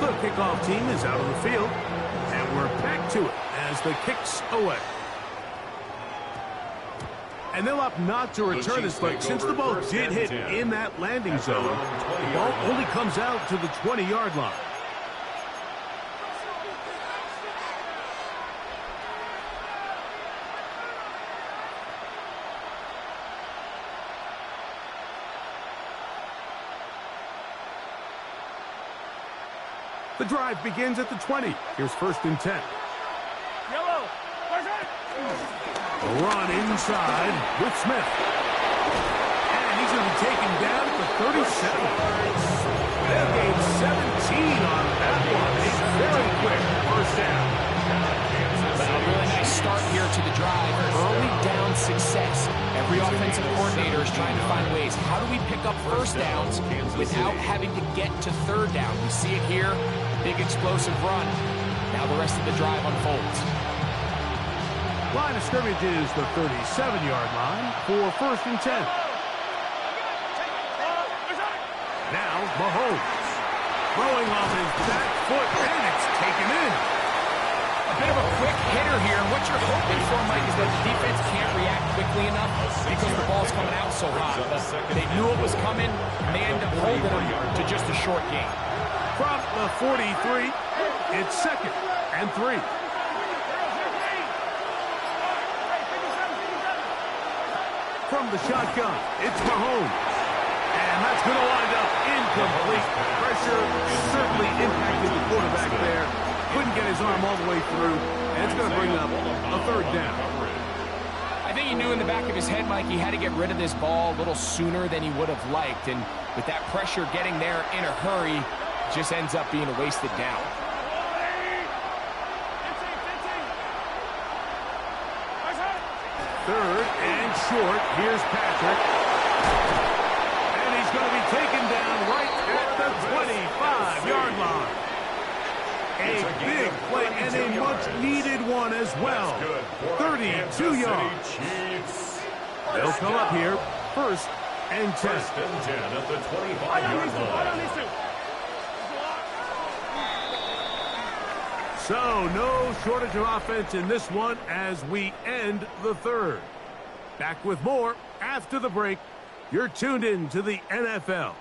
The kickoff team is out on the field, and we're back to it as the kick's away. And they'll opt not to return this, but since the ball did hit in that landing zone, the ball only comes out to the 20-yard line. The drive begins at the 20. Here's 1st and 10. Yellow. Run inside with Smith. And he's going to be taken down for 37. They gained 17 on that one. A very quick 1st down. A really nice start here to the drive. Early down success. Every offensive coordinator is trying to find ways. How do we pick up 1st downs without having to get to 3rd down? We see it here. Big explosive run. Now the rest of the drive unfolds. Line of scrimmage is the 37-yard line for 1st and 10. Now Mahomes throwing off his back foot, and it's taken in. A bit of a quick hitter here, and what you're hoping for, Mike, is that the defense can't react quickly enough because the ball's coming out so hot. They knew it was coming, and they end up holding them to just a short gain. From the 43, it's 2nd and 3. From the shotgun, it's Mahomes. And that's going to wind up incomplete. Pressure certainly impacted the quarterback there. Couldn't get his arm all the way through. And it's going to bring up a 3rd down. I think he knew in the back of his head, Mike, he had to get rid of this ball a little sooner than he would have liked. And with that pressure getting there in a hurry, just ends up being a wasted down. 3rd and short. Here's Patrick. And he's going to be taken down right at the 25-yard line. A big play and a much-needed one as well. 32 yards. They'll come up here. 1st and 10. 1st and 10 at the 25-yard line. So, no shortage of offense in this one as we end the 3rd. Back with more after the break. You're tuned in to the NFL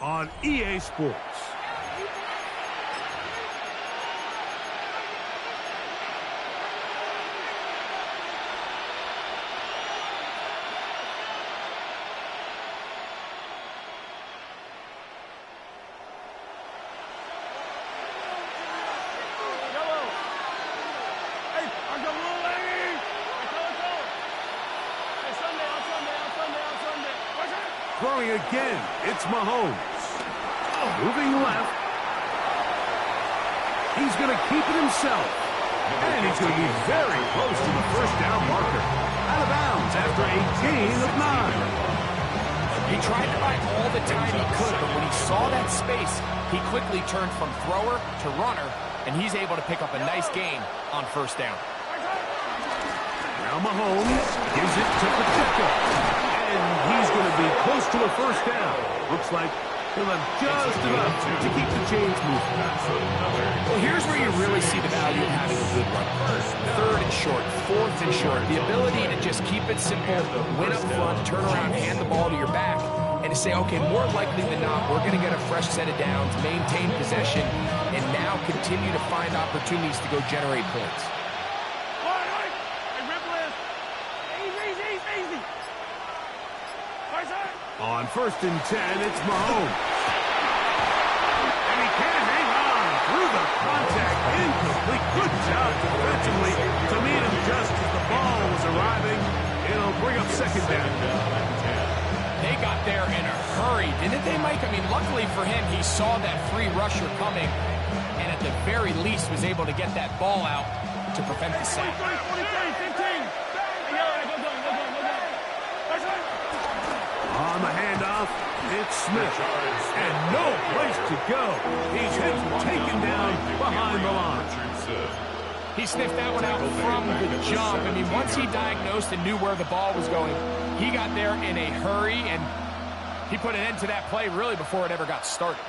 on EA Sports. Throwing again, it's Mahomes. Moving left. He's going to keep it himself. And he's going to be very close to the 1st down marker. Out of bounds after a gain of 9. He tried to buy all the time he could, but when he saw that space, he quickly turned from thrower to runner, and he's able to pick up a nice gain on 1st down. Now Mahomes gives it to Pacheco. And he's going to be close to a 1st down. Looks like he'll have just enough to keep the chains moving. Well, here's where you really see the value of having a good run. 3rd and short, 4th and short. The ability to just keep it simple, win up front, turn around, hand the ball to your back, and to say, okay, more likely than not, we're going to get a fresh set of downs, maintain possession, and now continue to find opportunities to go generate points. On 1st and 10, it's Mahomes. And he can't hang on through the contact. Incomplete. Good job defensively to meet him just as the ball was arriving. It'll bring up 2nd down. They got there in a hurry, didn't they, Mike? I mean, luckily for him, he saw that free rusher coming, and at the very least was able to get that ball out to prevent the sack. On the handoff, it's Alex Smith. And no place to go. He's hit and taken down behind the line. He sniffed that one out from the jump. I mean, once he diagnosed and knew where the ball was going, he got there in a hurry, and he put an end to that play really before it ever got started.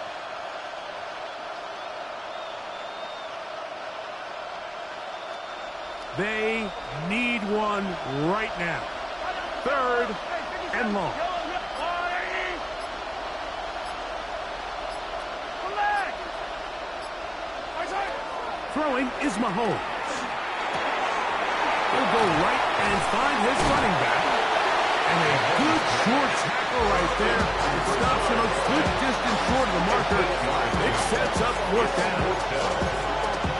They need one right now. 3rd and long. Throwing is Mahomes. He'll go right and find his running back. And a good short tackle right there. It stops him a good distance short of the marker. It sets up 4th down.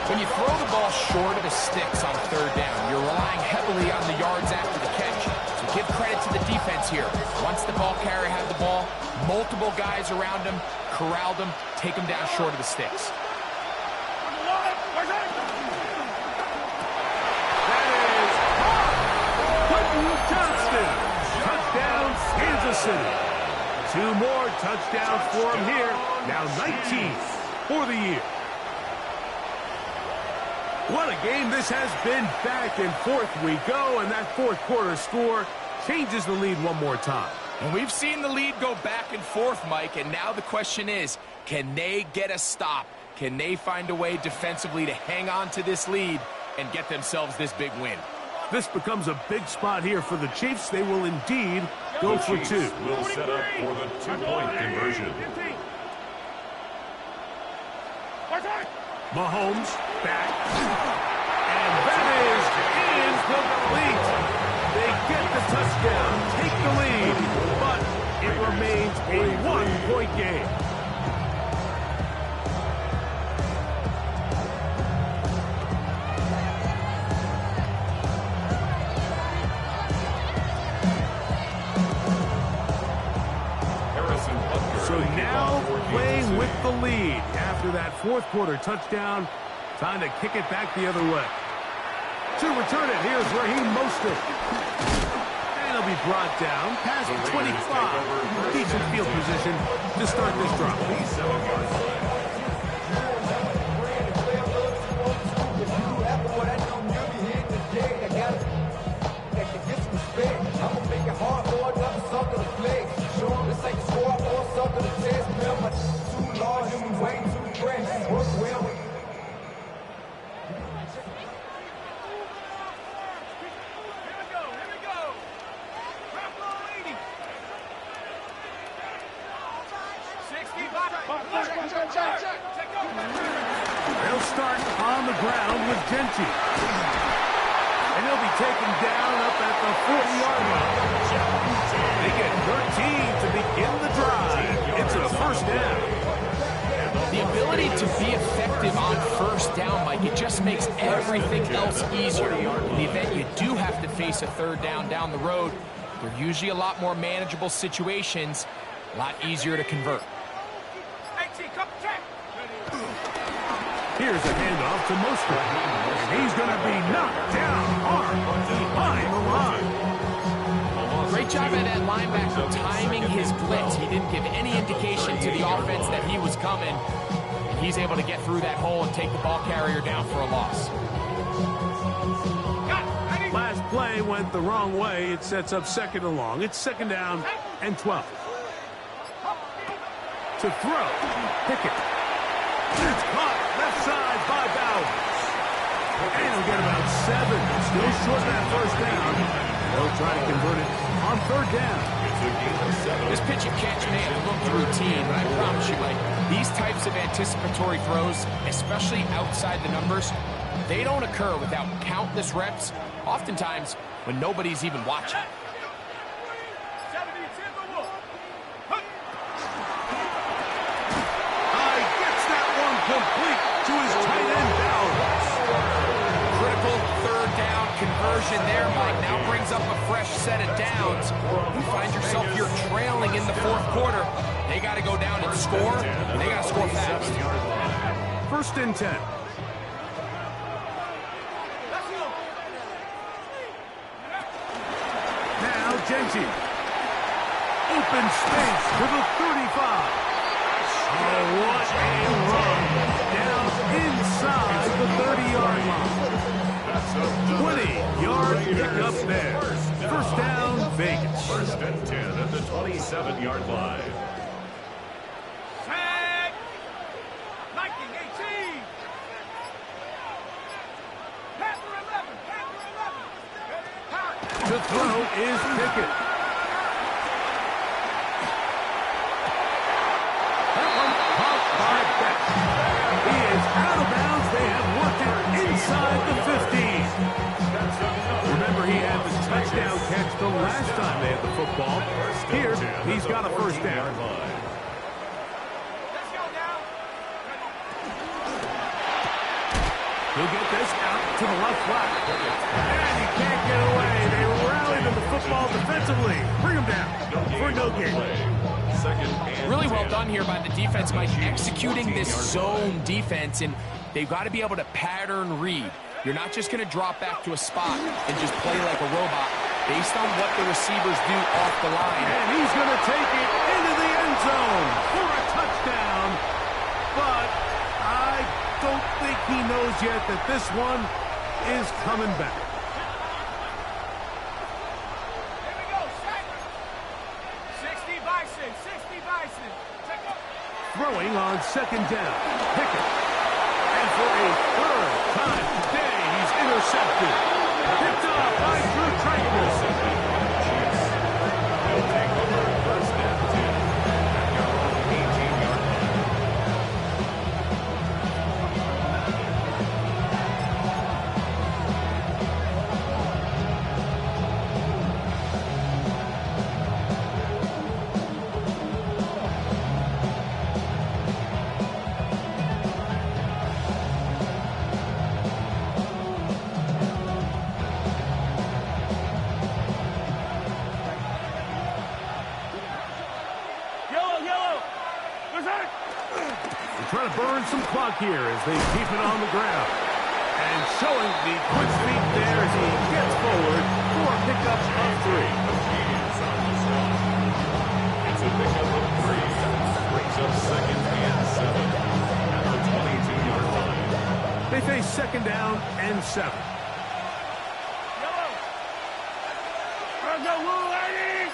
When you throw the ball short of the sticks on 3rd down, you're relying heavily on the yards after the catch. So give credit to the defense here. Once the ball carrier had the ball, multiple guys around him, corralled him, take him down short of the sticks. Johnston. Touchdown, Kansas City. 2 more touchdowns for him here. Now 19 for the year. What a game this has been. Back and forth we go, and that 4th quarter score changes the lead one more time. And we've seen the lead go back and forth, Mike, and now the question is, can they get a stop? Can they find a way defensively to hang on to this lead and get themselves this big win? This becomes a big spot here for the Chiefs. They will indeed go for 2. Will set up for the 2-point conversion. Mahomes back. And that is incomplete. They get the touchdown, take the lead, but it remains a 1-point game. So now playing with the lead after that 4th quarter touchdown. Time to kick it back the other way. To return it, here's Raheem Mostert. And he'll be brought down past the 25. Decent field position to start this drive. They'll start on the ground with Genty. And he'll be taken down up at the 40-yard line. They get 13 to begin the drive. It's a 1st down. The ability to be effective on 1st down, Mike, it just makes everything else easier. In the event you do have to face a 3rd down the road, they're usually a lot more manageable situations, a lot easier to convert. Here's a handoff to Mostert. And he's going to be knocked down hard behind the line. Great job at that linebacker timing his blitz. He didn't give any indication to the offense that he was coming. And he's able to get through that hole and take the ball carrier down for a loss. Last play went the wrong way. It sets up 2nd and long. It's 2nd down and 12. To throw, Pickett. It's caught left side by Bowers. And he'll get about 7. Still short of that 1st down. They'll try to convert it on 3rd down. This pitch and catch may have looked routine, but I promise you, Mike, these types of anticipatory throws, especially outside the numbers, they don't occur without countless reps, oftentimes when nobody's even watching. Complete to his tight end Bowers. Critical 3rd down conversion there, Mike. Now brings up a fresh set of downs. You find yourself here trailing in the 4th quarter. They got to go down and score. They got to score fast. 1st and 10. Now Genty. Open space to the 35. Oh, what a run. Down inside the 30-yard line. 20-yard pickup there. First down, Vegas. First and 10 at the 27-yard line. Tag. 1918. Panther 11. Panther 11. To throw is Pickett. That one popped by Beck. He is out of bounds. They have worked it inside the 15. Remember, he had the touchdown catch the last time they had the football. Here, he's got a first down. Let's go now. He'll get this out to the left flat. And he can't get away. They rallied to the football defensively. Bring him down for no gain. Really well done here by the defense, Mike, executing this zone defense, and they've got to be able to pattern read. You're not just going to drop back to a spot and just play like a robot based on what the receivers do off the line. And he's going to take it into the end zone for a touchdown. But I don't think he knows yet that this one is coming back. Here we go. 60 Bison. 60 Bison. Check up. Throwing on second down. Pickett. And for a third time today, he's intercepted. Picked off by Drew Tranquill. He'll take over first and 10 at their own 18-yard line. Trying to burn some clock here as they keep it on the ground. And showing the quick feet there as he gets forward for a pickup of 3. It's a pickup of 3. Brings up second and 7 at the 22-yard line. They face second down and 7. Yellow. Go, Woo, ladies.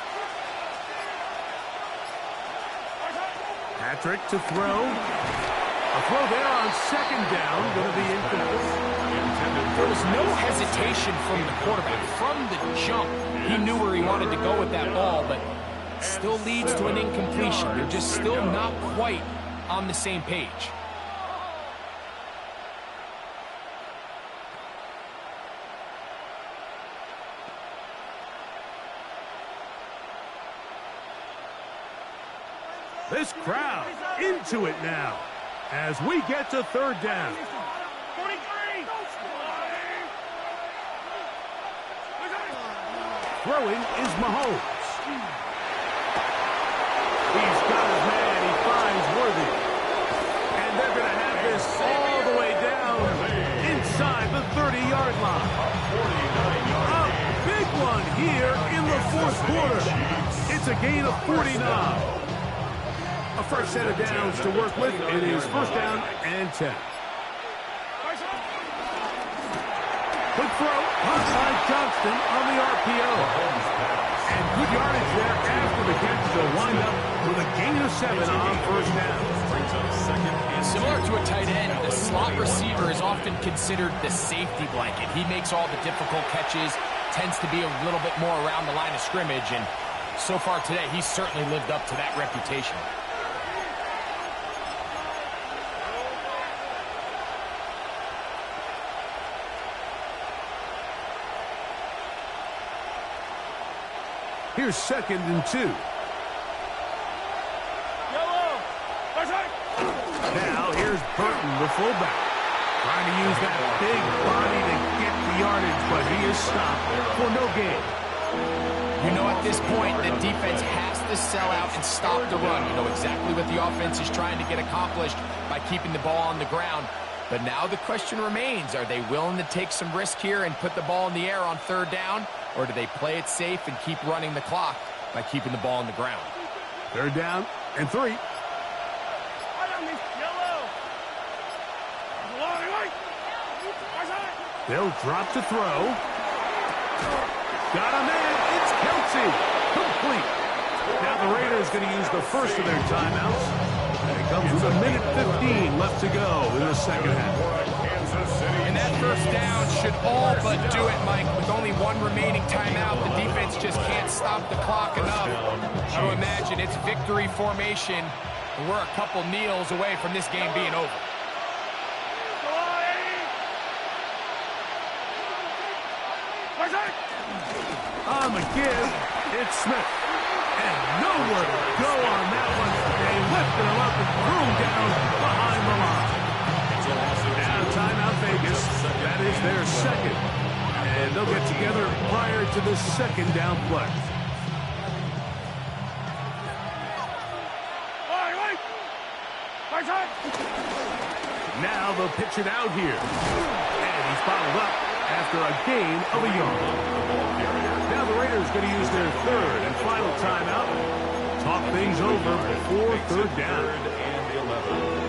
Patrick to throw. A throw there on second down, going to be incomplete. There was no hesitation from the quarterback. From the jump, he knew where he wanted to go with that ball, but still leads to an incompletion. They're just still not quite on the same page. This crowd into it now as we get to third down. 43. Throwing is Mahomes. He's got his man. He finds Worthy. And they're going to have this all the way down inside the 30-yard line. A big one here in the fourth quarter. It's a gain of 49. A fresh set of downs to work with. It is first down and 10. Quick throw, by Johnston on the RPO. And good yardage there after the catch. They'll wind up with a gain of 7 on first down. Similar to a tight end, the slot receiver is often considered the safety blanket. He makes all the difficult catches, tends to be a little bit more around the line of scrimmage, and so far today, he's certainly lived up to that reputation. Here's second and 2. Yellow. Now here's Burton, the fullback. Trying to use that big body to get the yardage, but he is stopped for no gain. You know, at this point, the defense has to sell out and stop the run. You know exactly what the offense is trying to get accomplished by keeping the ball on the ground. But now the question remains, are they willing to take some risk here and put the ball in the air on third down? Or do they play it safe and keep running the clock by keeping the ball on the ground. 3rd down and 3. They'll drop to throw. Got him in. It's Kelce. Complete. Now the Raiders going to use the first of their timeouts. And it comes with 1:15 left to go in the second half. And that 1st down should all but do it, Mike. With only 1 remaining timeout, the defense just can't stop the clock enough. I would imagine it's victory formation. And we're a couple kneels away from this game being over. On the give, it's Smith. And nowhere to go on that one. They lifted him up and threw him down behind the line. Now timeout Vegas. That is their second. And they'll get together prior to the 2nd down play. Now they'll pitch it out here. And he's bottled up after a gain of a yard. Now the Raiders going to use their 3rd and final timeout. Talk things over before 3rd down. 3rd and 11.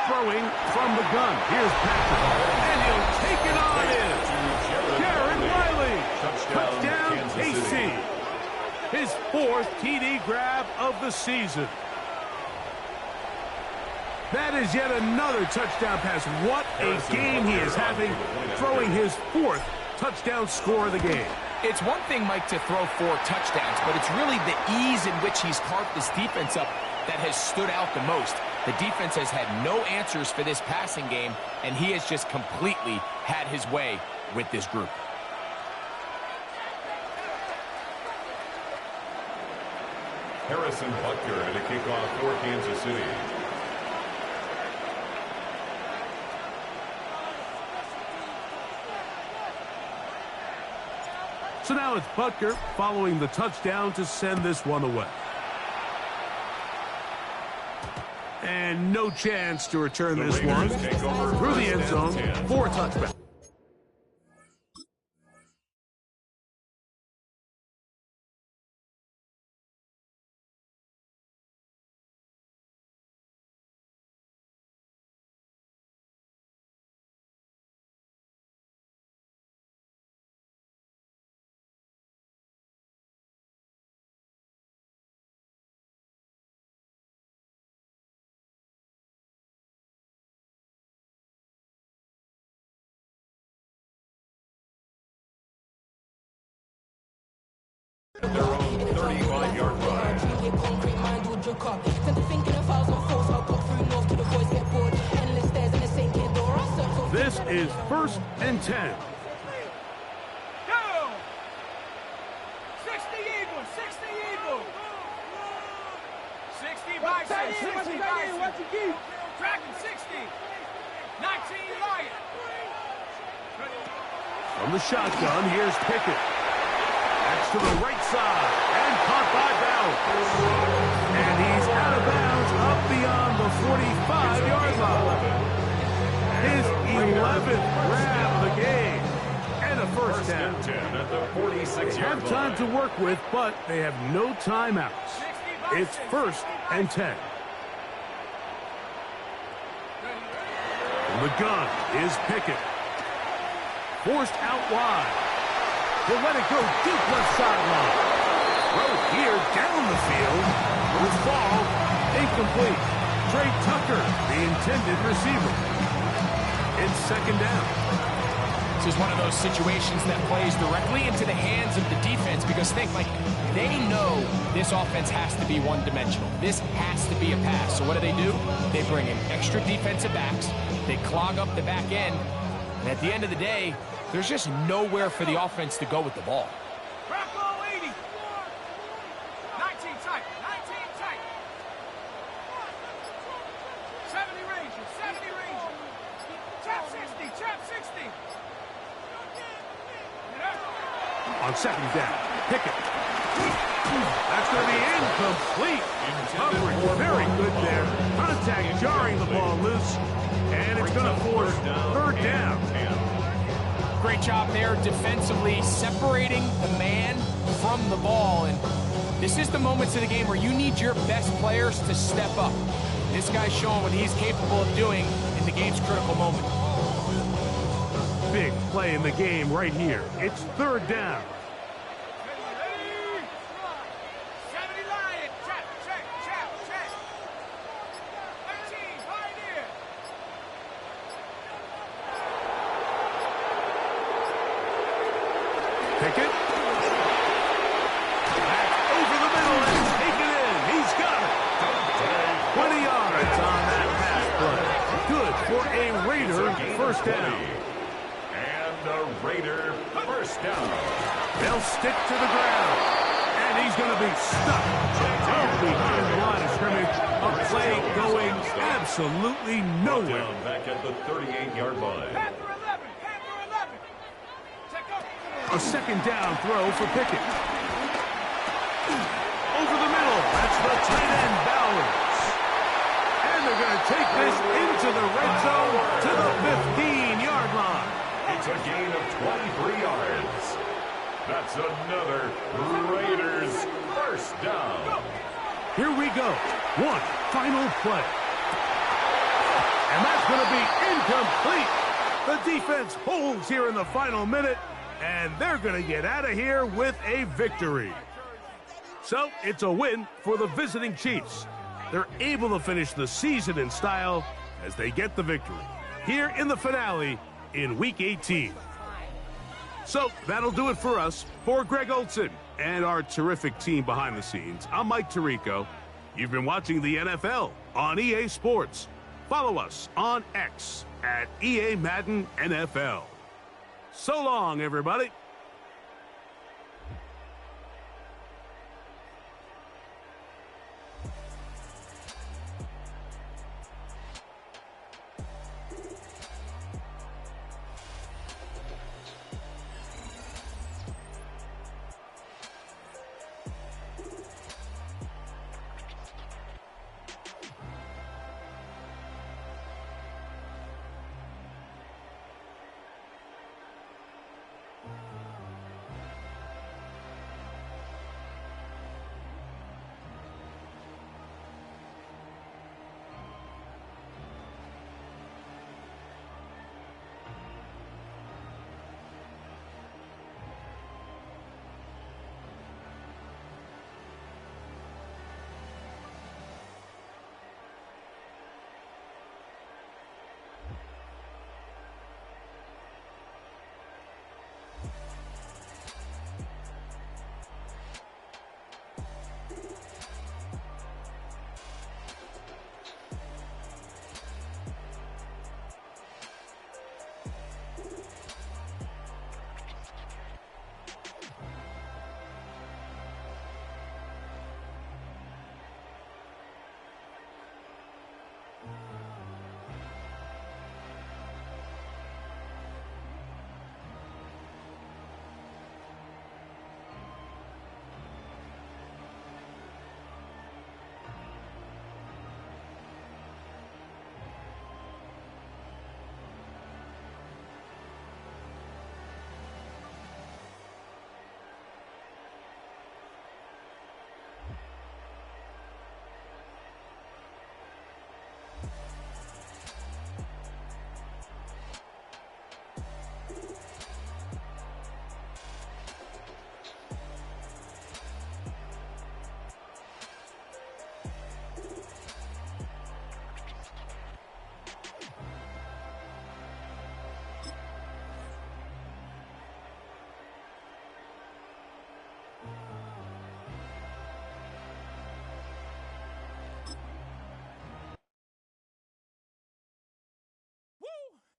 Throwing from the gun. Here's Patrick. And he'll take it on in. Jared Wiley. Touchdown KC. His 4th TD grab of the season. That is yet another touchdown pass. What a game he is having, throwing his 4th touchdown score of the game. It's one thing, Mike, to throw 4 touchdowns, but it's really the ease in which he's carved this defense up that has stood out the most. The defense has had no answers for this passing game, and he has just completely had his way with this group. Harrison Butker to kick off for Kansas City. So now it's Butker following the touchdown to send this one away. And no chance to return this one through the end zone for a touchback. Their own 35-yard line. This is 1st and 10. Go! 60 Eagles, 60 Eagles. 60 Bison, 60 Bison. Tracking 60. 19 Lion. From the shotgun, here's Pickett. That's to the right side, and caught by Bell. And he's out of bounds up beyond the 45-yard line. His 11th grab of the game, and a first down. 10 at the 46-yard They have time to work with, but they have no timeouts. It's 1st and 10. From the gun is Pickett. Forced out wide. He'll let it go deep left sideline. Throw here down the field. Will fall. Incomplete. Trey Tucker, the intended receiver. It's 2nd down. This is one of those situations that plays directly into the hands of the defense because think, like, they know this offense has to be one-dimensional. This has to be a pass. So what do? They bring in extra defensive backs. They clog up the back end. And at the end of the day, there's just nowhere for the offense to go with the ball. Bravo 80. 19 tight. 19 tight. 70 range. 70 range. 60, chap 60. On second down, Pickett. That's going to be incomplete. Coverage very good there. Contact jarring the ball loose. And it's going to force third down. Great job there defensively, separating the man from the ball. And this is the moments of the game where you need your best players to step up. This guy's showing what he's capable of doing in the game's critical moment. Big play in the game right here. It's third down. Pickett. Back over the middle and taken in. He's got it. 20 yards on that pass play. Good for a Raider first down. And a Raider first down. They'll stick to the ground. And he's going to be stuck well behind the line of scrimmage. A play going absolutely nowhere. Down back at the 38-yard line. A second down throw for Pickett. Over the middle. That's the tight end, Bowers. And they're going to take this into the red zone to the 15-yard line. It's a gain of 23 yards. That's another Raiders first down. Here we go. One final play. And that's going to be incomplete. The defense holds here in the final minute. And they're going to get out of here with a victory. So it's a win for the visiting Chiefs. They're able to finish the season in style as they get the victory here in the finale in Week 18. So that'll do it for us. For Greg Olson and our terrific team behind the scenes, I'm Mike Tirico. You've been watching the NFL on EA Sports. Follow us on X at EA Madden NFL. So long, everybody.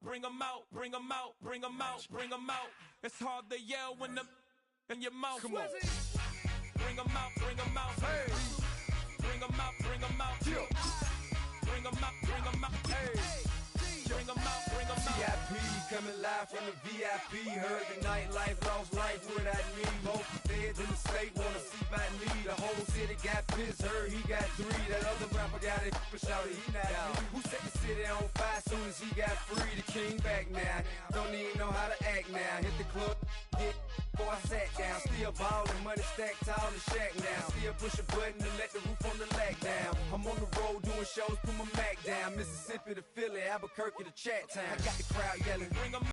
Bring 'em out, bring 'em out, bring 'em out, bring 'em out. It's hard to yell when them in your mouth. Come on. Bring 'em out, bring 'em out. Hey. Bring 'em out, bring 'em out. Bring 'em out, bring 'em out. Hey. Bring 'em out, bring 'em out. coming live from the VIP. Heard the nightlife, lost life without me. Both feds in the state wanna see by me. The whole city got pissed, heard he got 3. That other rapper got it, but shouted he not me. Who set the city on fire soon as he got free? The king back now, don't even know how to act now. Hit the club, get before I sat down. Still ballin', money stacked tall in the shack now. Still push a button to let the roof on the lack down. I'm on the road doing shows, put my Mac down. Mississippi to Philly, Albuquerque to Chat Town. I got the crowd yelling, Bring 'em